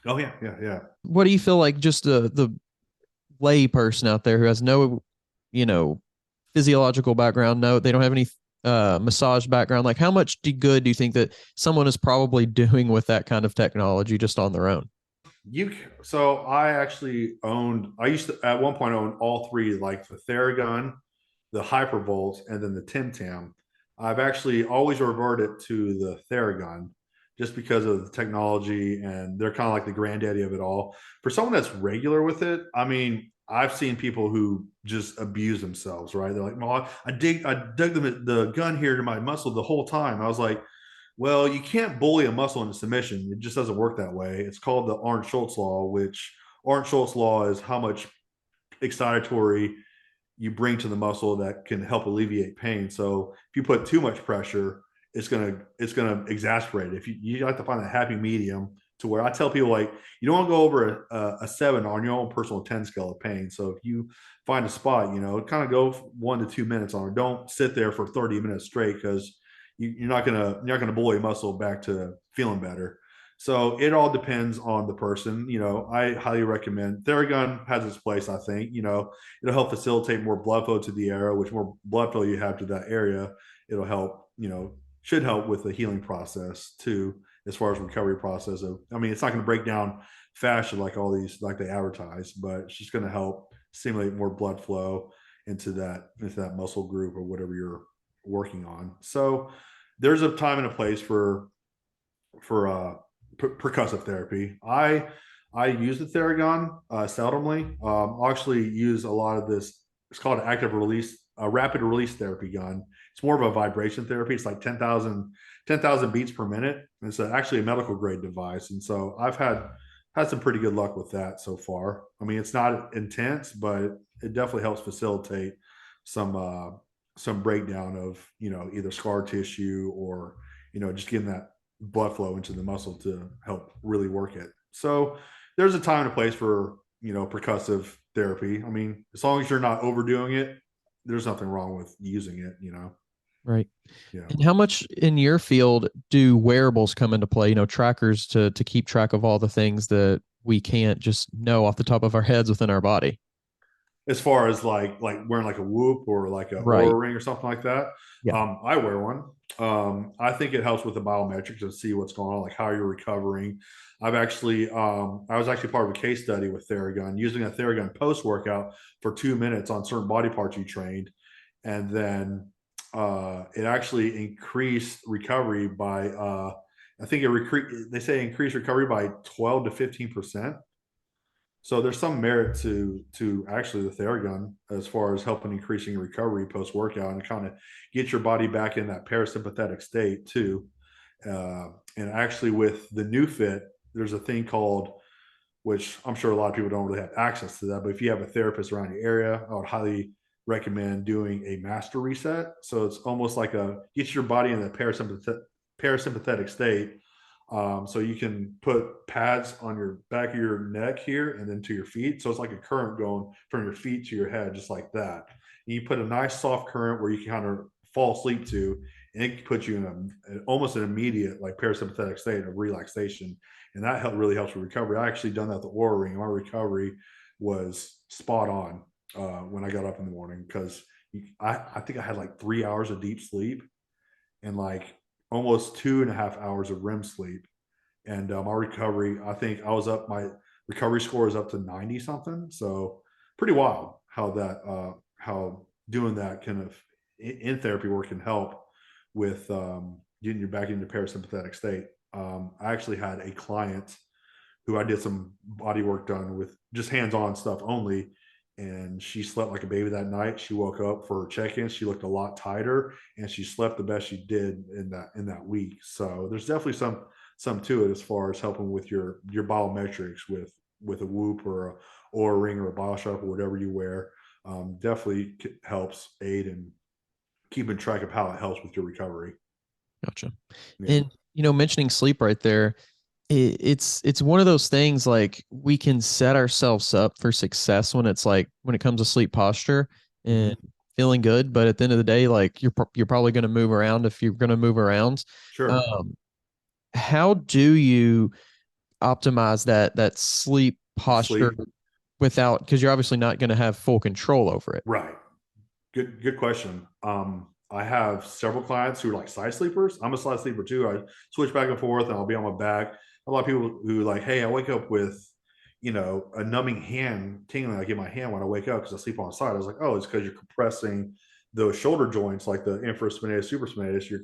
Oh yeah. what do you feel like just the lay person out there who has no, physiological background, no, they don't have any massage background, like how much good do you think that someone is probably doing with that kind of technology just on their own? So I actually I used to at one point own all three, like the Theragun, the Hypervolt, and then the Tim Tam. I've actually always reverted to the Theragun just because of the technology, and they're kind of like the granddaddy of it all. For someone that's regular with it, I mean, I've seen people who just abuse themselves, right? They're like, "Well, I dug the gun here to my muscle the whole time." I was like, "Well, you can't bully a muscle into submission. It just doesn't work that way." It's called the Arnold Schultz law, which Arnold Schultz law is how much excitatory you bring to the muscle that can help alleviate pain. So if you put too much pressure, it's gonna exasperate it. If you have to find a happy medium to where I tell people like you don't want to go over a 7 on your own personal 10 scale of pain. So if you find a spot, kind of go 1 to 2 minutes on it. Don't sit there for 30 minutes straight because you're not gonna bully muscle back to feeling better. So it all depends on the person. I highly recommend Theragun has its place. I think it'll help facilitate more blood flow to the area, which more blood flow you have to that area, it'll help. Should help with the healing process too, as far as recovery process. I mean, it's not going to break down fascia like all these like they advertise, but it's just going to help stimulate more blood flow into that muscle group or whatever you're working on. So there's a time and a place for percussive therapy. I use the Theragun seldomly. I actually use a lot of this. It's called active release, rapid release therapy gun. It's more of a vibration therapy. It's like 10,000 beats per minute. It's actually a medical grade device, and so I've had some pretty good luck with that so far. I mean, it's not intense, but it definitely helps facilitate some breakdown of either scar tissue or just getting that blood flow into the muscle to help really work it. So there's a time and a place for percussive therapy. I mean, as long as you're not overdoing it, there's nothing wrong with using it. Right. Yeah. And how much in your field do wearables come into play, trackers to keep track of all the things that we can't just know off the top of our heads within our body? As far as like wearing like a Whoop or like a Right. Aura ring or something like that. Yeah. I wear one. I think it helps with the biometrics to see what's going on, like how you're recovering. I was actually part of a case study with Theragun, using a Theragun post workout for 2 minutes on certain body parts you trained, and then it actually increased recovery by I think they say increased recovery by 12 to 15%. So there's some merit to actually the Theragun as far as helping increasing recovery post workout and kind of get your body back in that parasympathetic state too. And actually, with the new fit, there's a thing called, which I'm sure a lot of people don't really have access to that, but if you have a therapist around your area, I would highly recommend doing a master reset. So it's almost like get your body in the parasympathetic state. So you can put pads on your back of your neck here and then to your feet. So it's like a current going from your feet to your head, just like that. And you put a nice soft current where you can kind of fall asleep to, and it puts you in almost an immediate like parasympathetic state of relaxation. And that really helps with recovery. I actually done that with the Aura Ring. My recovery was spot on when I got up in the morning, because I think I had like 3 hours of deep sleep and like almost 2.5 hours of REM sleep. And my recovery, I think I was up, my recovery score is up to 90 something. So pretty wild how that, how doing that kind of in therapy work can help with getting you back into parasympathetic state. I actually had a client who I did some body work done with, just hands-on stuff only. And she slept like a baby that night. She woke up for her check-in. She looked a lot tighter, and she slept the best she did in that week. So there's definitely some to it as far as helping with your biometrics with a Whoop or a Oura Ring or a Bioshock or whatever you wear. Definitely helps aid in keeping track of how it helps with your recovery. Gotcha. Yeah, And mentioning sleep right there, it's one of those things like we can set ourselves up for success when it's like when it comes to sleep posture and hmm, feeling good, but at the end of the day, like you're probably going to move around if you're going to move around. sure. Um, how do you optimize that sleep posture Sleep, without, because you're obviously not going to have full control over it? right. Good question. I have several clients who are like side sleepers. I'm a side sleeper too. I switch back and forth, and I'll be on my back. A lot of people who like, hey, I wake up with, a numbing hand tingling like in my hand when I wake up because I sleep on the side. I was like, oh, it's because you're compressing those shoulder joints, like the infraspinatus, supraspinatus. You're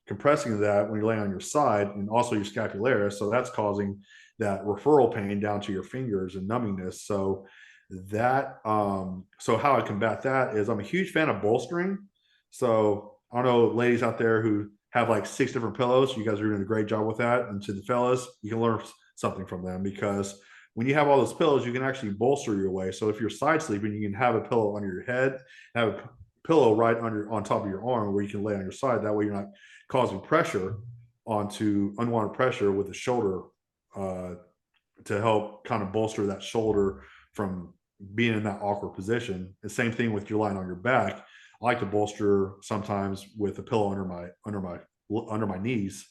compressing that when you're laying on your side, and also your scapularis. So that's causing that referral pain down to your fingers and numbingness. So how I combat that is I'm a huge fan of bolstering. So I don't know, ladies out there who have like 6 different pillows, you guys are doing a great job with that. And to the fellas, you can learn something from them, because when you have all those pillows, you can actually bolster your way. So if you're side sleeping, you can have a pillow under your head, have a pillow right under on top of your arm where you can lay on your side. That way you're not causing pressure onto unwanted pressure with the shoulder, uh, to help kind of bolster that shoulder from being in that awkward position. The same thing with you lying on your back. I like to bolster sometimes with a pillow under my knees,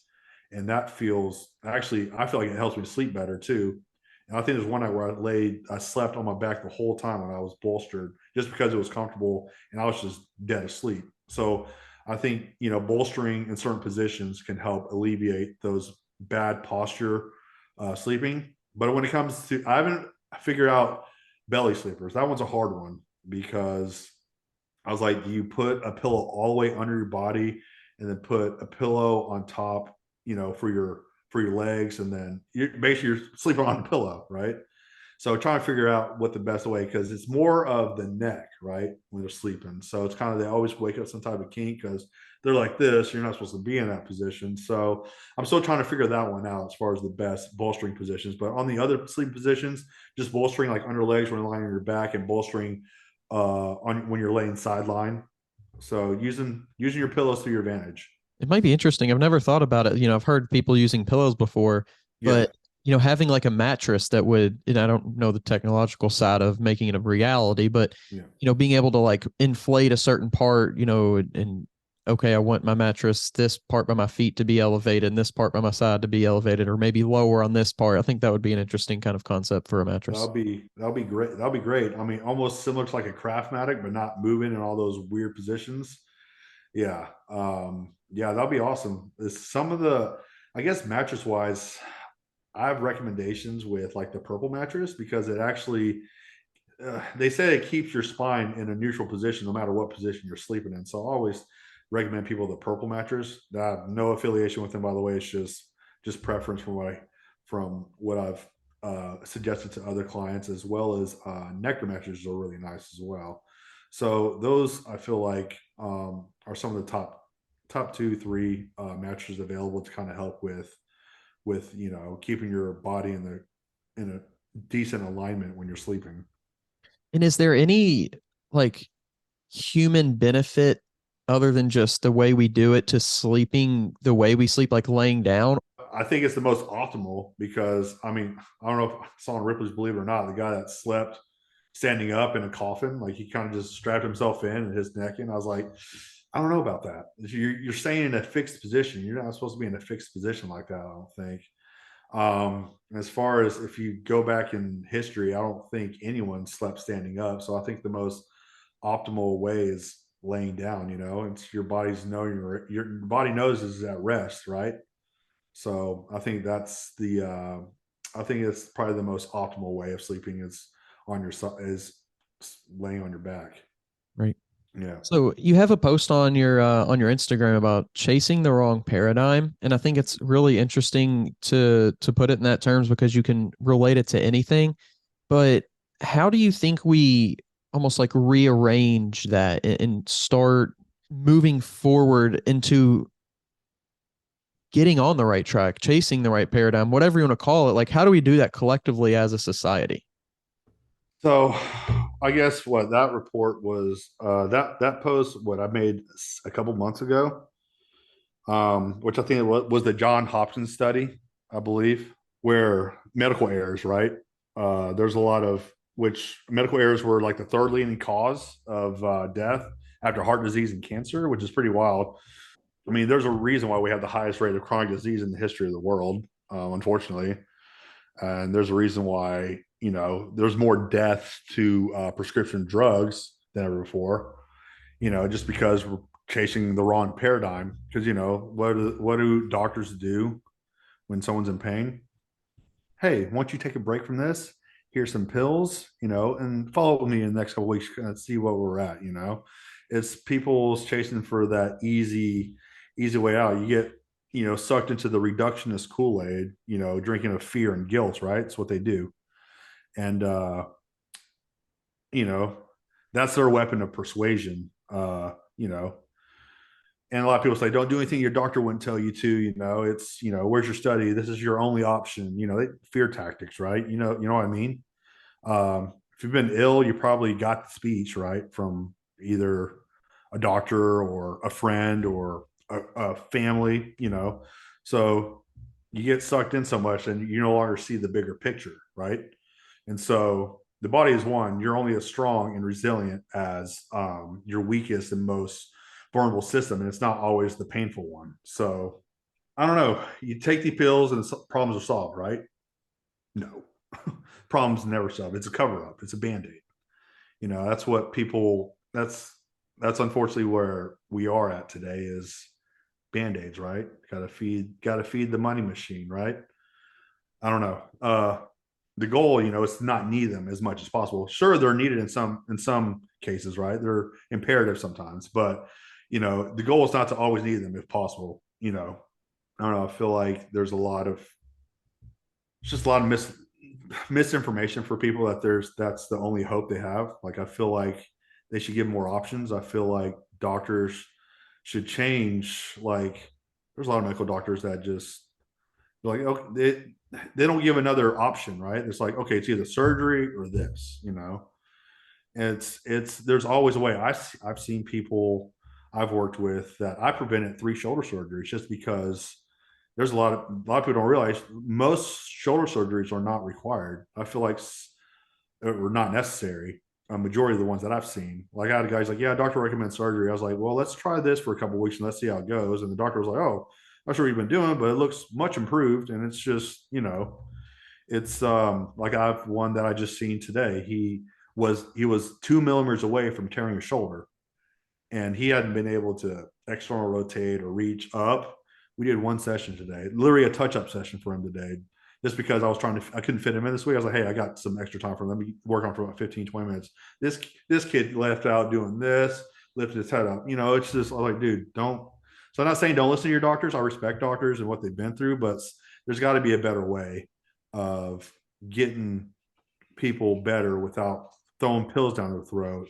and that feels actually, I feel like it helps me sleep better too. And I think there's one night where I slept on my back the whole time when I was bolstered, just because it was comfortable and I was just dead asleep. So I think bolstering in certain positions can help alleviate those bad posture sleeping. But when it comes to, I haven't figured out belly sleepers. That one's a hard one, because I was like, do you put a pillow all the way under your body and then put a pillow on top, for your legs, and then you're sleeping on the pillow, right? So trying to figure out what the best way, because it's more of the neck, right? When they're sleeping. So it's kind of, they always wake up some type of kink because they're like this. You're not supposed to be in that position. So I'm still trying to figure that one out as far as the best bolstering positions. But on the other sleep positions, just bolstering like under legs when you're lying on your back, and bolstering on when you're laying sideline. So using your pillows to your advantage. It might be interesting. I've never thought about it. I've heard people using pillows before, Yeah. but having like a mattress that would, and I don't know the technological side of making it a reality, but Yeah. being able to like inflate a certain part, and okay, I want my mattress, this part by my feet to be elevated and this part by my side to be elevated, or maybe lower on this part. I think that would be an interesting kind of concept for a mattress. That'll be great. That'll be great. I mean, almost similar to like a craftmatic, but not moving in all those weird positions. Yeah. Yeah, that'll be awesome. Some of the, I guess, mattress wise, I have recommendations with like the purple mattress, because it actually, they say it keeps your spine in a neutral position no matter what position you're sleeping in. So I always recommend people the purple mattress. I have no affiliation with them, by the way. It's just preference from what I've suggested to other clients, as well as nectar mattresses are really nice as well. So those, I feel like, are some of the top two, three mattresses available to kind of help with keeping your body in a decent alignment when you're sleeping. And is there any like human benefit other than just the way we do it to sleeping the way we sleep, like laying down? I think it's the most optimal, because I mean, I don't know if I saw on Ripley's Believe It or Not, the guy that slept standing up in a coffin, like he kind of just strapped himself in and his neck in. I was like, I don't know about that. You're staying in a fixed position. You're not supposed to be in a fixed position like that, I don't think. As far as if you go back in history, I don't think anyone slept standing up. So I think the most optimal way is laying down. It's your body's knowing your body knows is at rest, right? So I think that's the I think it's probably the most optimal way of sleeping is on your is laying on your back. Right. Yeah. So you have a post on your Instagram about chasing the wrong paradigm, and I think it's really interesting to put it in that terms because you can relate it to anything. But how do you think we almost like rearrange that and start moving forward into getting on the right track, chasing the right paradigm, whatever you want to call it? Like, how do we do that collectively as a society? So I guess what that report was that post what I made a couple months ago, which I think it was the John Hopkins study, I believe, where medical errors, right? There's a lot of which medical errors were like the third leading cause of death after heart disease and cancer, which is pretty wild. I mean, there's a reason why we have the highest rate of chronic disease in the history of the world, unfortunately. And there's a reason why, there's more deaths to prescription drugs than ever before, just because we're chasing the wrong paradigm. Because, what do doctors do when someone's in pain? Hey, why don't you take a break from this? Here's some pills, and follow up with me in the next couple of weeks and see what we're at. It's people's chasing for that easy way out. You get, sucked into the reductionist Kool-Aid, drinking of fear and guilt, right? It's what they do. And you know, that's their weapon of persuasion. And a lot of people say, don't do anything your doctor wouldn't tell you to. It's where's your study? This is your only option. Fear tactics, right? You know what I mean. If you've been ill, you probably got the speech right from either a doctor or a friend or a family. So you get sucked in so much, and you no longer see the bigger picture, right? And so the body is one. You're only as strong and resilient as your weakest and most vulnerable system, and it's not always the painful one. So I don't know. You take the pills and problems are solved, right? No, problems never solved. It's a cover up. It's a band aid. That's what people. That's unfortunately where we are at today is band aids, right? Got to feed the money machine, right? I don't know. The goal, is to not need them as much as possible. Sure, they're needed in some cases, right? They're imperative sometimes, but the goal is not to always need them if possible. I don't know. I feel like there's just a lot of misinformation for people that that's the only hope they have. Like I feel like they should give more options. I feel like doctors should change. Like there's a lot of medical doctors that just like okay, they don't give another option, right? It's like okay, it's either surgery or this. And it's there's always a way. I've seen people I've worked with that I prevented 3 shoulder surgeries just because there's a lot of people don't realize most shoulder surgeries are not required. I feel like or not necessary. A majority of the ones that I've seen, like I had guys like, yeah, doctor recommends surgery. I was like, well, let's try this for a couple of weeks and let's see how it goes. And the doctor was like, oh, not sure what you've been doing, but it looks much improved. And it's just, it's like I've one that I just seen today. He was 2 millimeters away from tearing his shoulder, and he hadn't been able to external rotate or reach up. We did one session today, literally a touch up session for him today, just because I couldn't fit him in this week. I was like, hey, I got some extra time for him. Let me work on for about 15, 20 minutes. This kid left out doing this, lifted his head up. It's just I was like, dude, don't. So I'm not saying don't listen to your doctors. I respect doctors and what they've been through, but there's got to be a better way of getting people better without throwing pills down their throat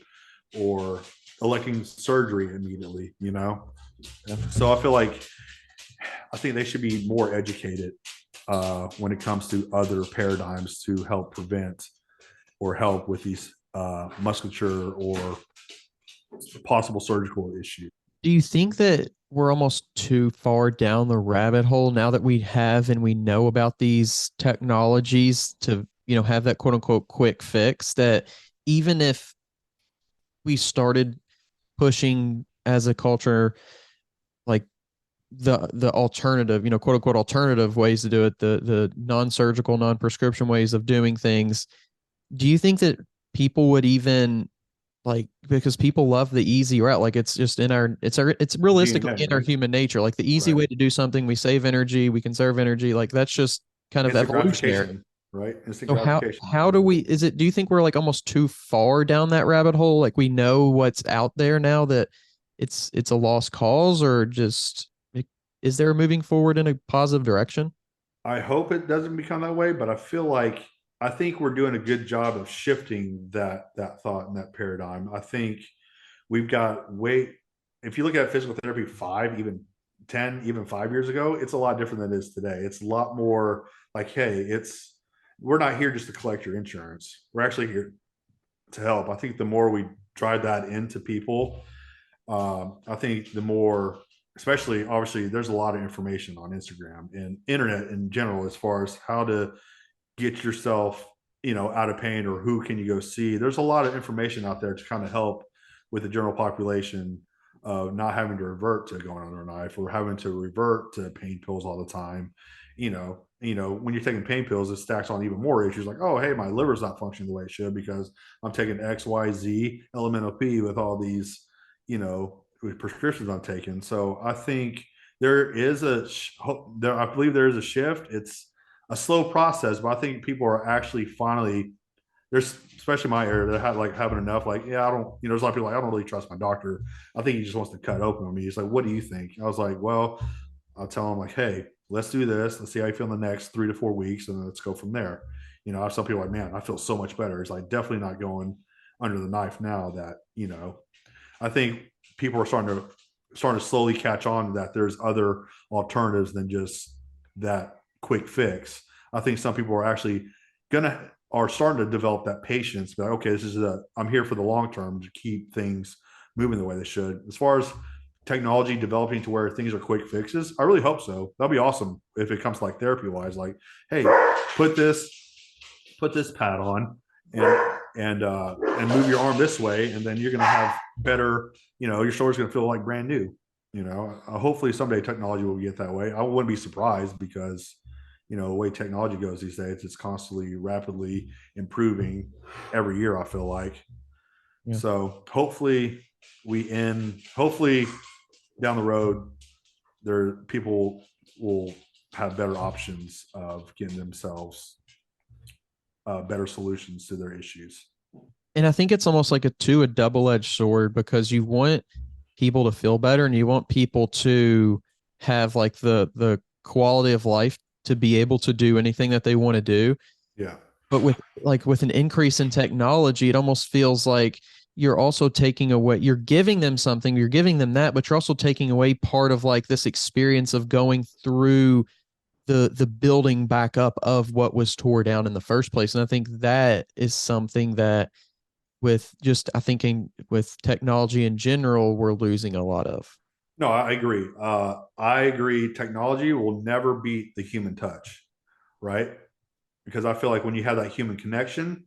or electing surgery immediately. Yeah. So I think they should be more educated when it comes to other paradigms to help prevent or help with these musculature or possible surgical issues. Do you think that we're almost too far down the rabbit hole now that we have and we know about these technologies to, have that quote unquote quick fix that even if we started pushing as a culture, like the alternative, quote unquote alternative ways to do it, the non-surgical, non-prescription ways of doing things. Do you think that people would even like, because people love the easy route, like it's just in it's realistically DNA, in our right? human nature, like the easy Right. way to do something, we save energy, we conserve energy, like that's just kind of Instant evolutionary. gratification, right? Instant So gratification. how do we, is it, do you think we're like almost too far down that rabbit hole? Like we know what's out there now that it's a lost cause, or just is there moving forward in a positive direction? I hope it doesn't become that way, but I feel like I think we're doing a good job of shifting that thought and that paradigm. I think we've got way if you look at physical therapy 5, even 10, even 5 years ago, it's a lot different than it is today. It's a lot more like, hey, it's we're not here just to collect your insurance. We're actually here to help. I think the more we drive that into people, I think the more, especially obviously, there's a lot of information on Instagram and internet in general as far as how to get yourself, out of pain or who can you go see. There's a lot of information out there to kind of help with the general population of not having to revert to going under a knife or having to revert to pain pills all the time. When you're taking pain pills, it stacks on even more issues like, oh, hey, my liver's not functioning the way it should because I'm taking X, Y, Z, elemental P with all these, with prescriptions I'm taking. So I think there is I believe there is a shift. It's a slow process, but I think people are actually finally there's especially my area that had like having enough. Like, yeah, I don't. There's a lot of people like I don't really trust my doctor. I think he just wants to cut open with me. He's like, what do you think? I was like, well, I'll tell him like, hey, let's do this. Let's see how you feel in the next 3 to 4 weeks, and then let's go from there. I have some people like, man, I feel so much better. It's like definitely not going under the knife now. That I think people are starting to slowly catch on that there's other alternatives than just that quick fix. I think some people are actually gonna are starting to develop that patience. But okay, I'm here for the long term to keep things moving the way they should. As far as technology developing to where things are quick fixes, I really hope so. That'll be awesome if it comes to like therapy wise. Like, hey, put this put this pad on and move your arm this way, and then you're going to have better. Your shoulder's going to feel like brand new. Hopefully someday technology will get that way. I wouldn't be surprised because the way technology goes these days, it's constantly rapidly improving every year. I feel like Yeah. so. Hopefully down the road, there people will have better options of getting themselves better solutions to their issues. And I think it's almost like a double-edged sword, because you want people to feel better and you want people to have like the quality of life to be able to do anything that they want to do. Yeah. But with an increase in technology, it almost feels like you're also taking away, you're giving them something, you're giving them that, but you're also taking away part of like this experience of going through the building back up of what was tore down in the first place. And I think that is something that with just I think with technology in general, we're losing a lot of. No, I agree. I agree. Technology will never beat the human touch, right? Because I feel like when you have that human connection,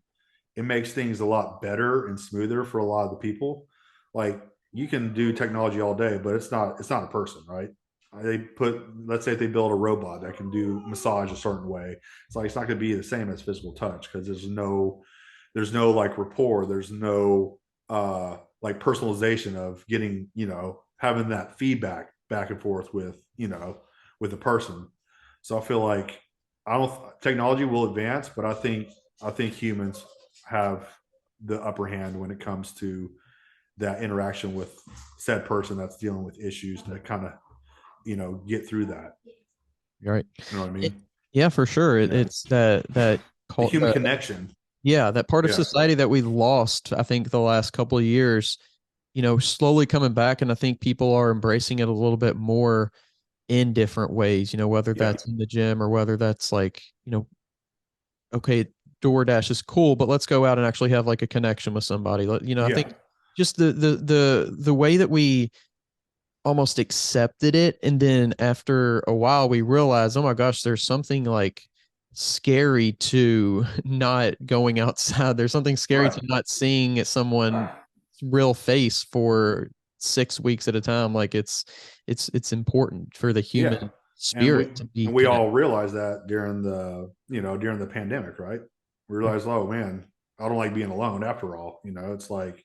it makes things a lot better and smoother for a lot of the people. Like you can do technology all day, but it's not a person, right? Let's say if they build a robot that can do massage a certain way. It's like it's not going to be the same as physical touch because there's no like rapport. There's no like personalization of getting, having that feedback back and forth with the person. So I feel like I don't technology will advance, but I think humans have the upper hand when it comes to that interaction with said person that's dealing with issues to kind of, get through that. Right. You know what I It, mean? yeah, for sure. Yeah. It's that The cult human that connection. yeah, that part of Yeah. society that we lost, I think, the last couple of years, slowly coming back. And I think people are embracing it a little bit more in different ways, whether Yeah. that's in the gym or whether that's like, okay, DoorDash is cool, but let's go out and actually have like a connection with somebody. I Yeah. think just the way that we almost accepted it, and then after a while we realized, oh my gosh, there's something like scary to not going outside. There's something scary Right. to not seeing someone real face for 6 weeks at a time. Like it's important for the Yeah. human And spirit to be we connected. all realized that during during the pandemic, right? We realized, oh man, I don't like being alone after all. It's like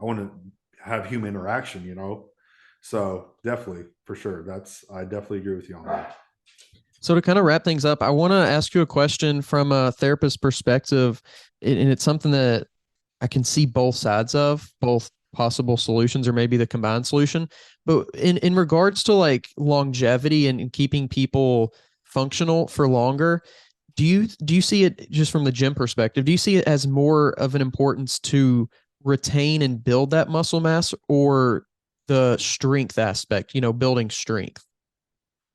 I want to have human interaction. So definitely, for sure. I definitely agree with you on that. So to kind of wrap things up, I want to ask you a question from a therapist perspective, and it's something that I can see both sides of, both possible solutions or maybe the combined solution. But in regards to like longevity and keeping people functional for longer, do you see it just from the gym perspective? Do you see it as more of an importance to retain and build that muscle mass or the strength aspect, building strength?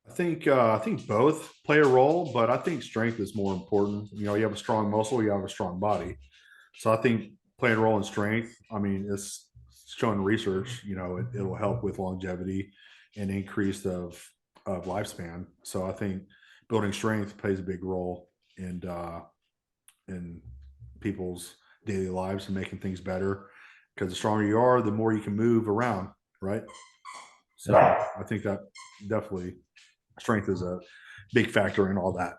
I think both play a role, but I think strength is more important. You have a strong muscle, you have a strong body. So I think playing a role in strength, I mean, it's shown research, it'll help with longevity and increase of lifespan. So I think building strength plays a big role in people's daily lives and making things better. Because the stronger you are, the more you can move around, right? So I think that definitely strength is a big factor in all that.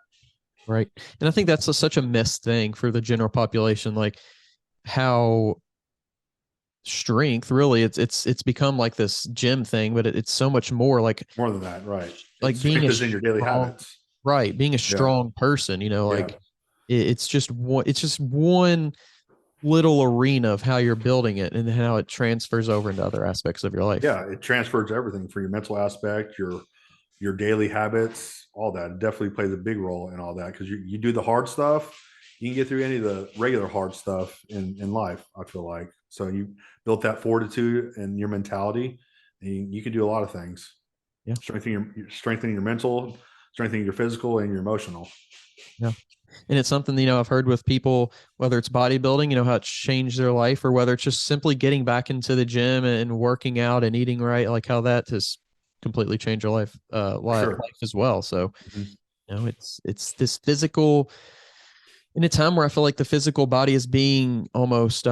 Right. And I think that's such a missed thing for the general population, like how strength really it's become like this gym thing, but it's so much more More than that, right? like being Strength a is in your daily strong, habits. right, being a Yeah. strong person, Yeah. like it's just one little arena of how you're building it and how it transfers over into other aspects of your life. Yeah. It transfers everything for your mental aspect, your daily habits, all that. It definitely plays a big role in all that because you do the hard stuff. You can get through any of the regular hard stuff in life, I feel like. So you built that fortitude and your mentality, and you can do a lot of things. Yeah. Strengthening your mental, strengthening your physical and your emotional. Yeah. And it's something, I've heard with people, whether it's bodybuilding, how it's changed their life, or whether it's just simply getting back into the gym and working out and eating right, like how that has completely changed your life Sure. as well. So, Mhm. it's this physical in a time where I feel like the physical body is being almost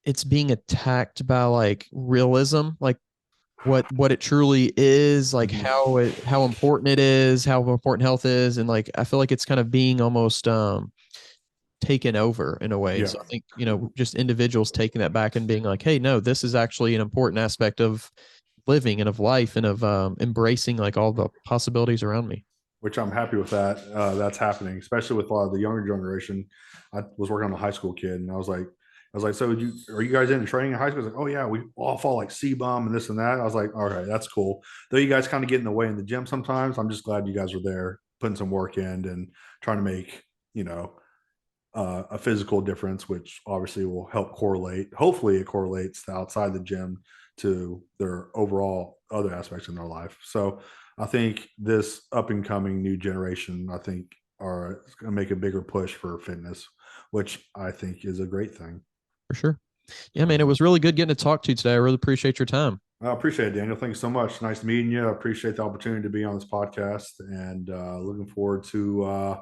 it's being attacked by like realism, like what it truly is, like Mhm. how important it is, how important health is, and like I feel like it's kind of being almost taken over in a way. Yeah. So I think, just individuals taking that back and being like, hey, no, this is actually an important aspect of living and of life and of embracing like all the possibilities around me. Which I'm happy with that. That's happening, especially with a lot of the younger generation. I was working on a high school kid, and I was like, so are you guys in training in high school? He's like, oh yeah, we all fall like C-bomb and this and that. I was like, all right, that's cool. Though you guys kind of get in the way in the gym sometimes. I'm just glad you guys were there, putting some work in and trying to make a physical difference, which obviously will help correlate. Hopefully, it correlates to outside the gym to their overall other aspects in their life. So I think this up and coming new generation, I think, are going to make a bigger push for fitness, which I think is a great thing. For sure. Yeah, So man, it was really good getting to talk to you today. I really appreciate your time. I appreciate it, Daniel. Thank you so much. Nice meeting you. I appreciate the opportunity to be on this podcast and looking forward to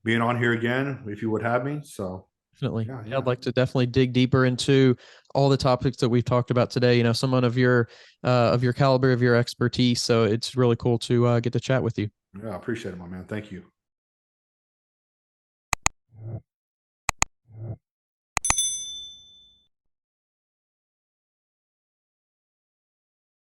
being on here again if you would have me. So Definitely. yeah, Yeah, yeah. I'd like to definitely dig deeper into all the topics that we've talked about today. Someone of your caliber, of your expertise. So it's really cool to get to chat with you. Yeah, I appreciate it, my man. Thank you.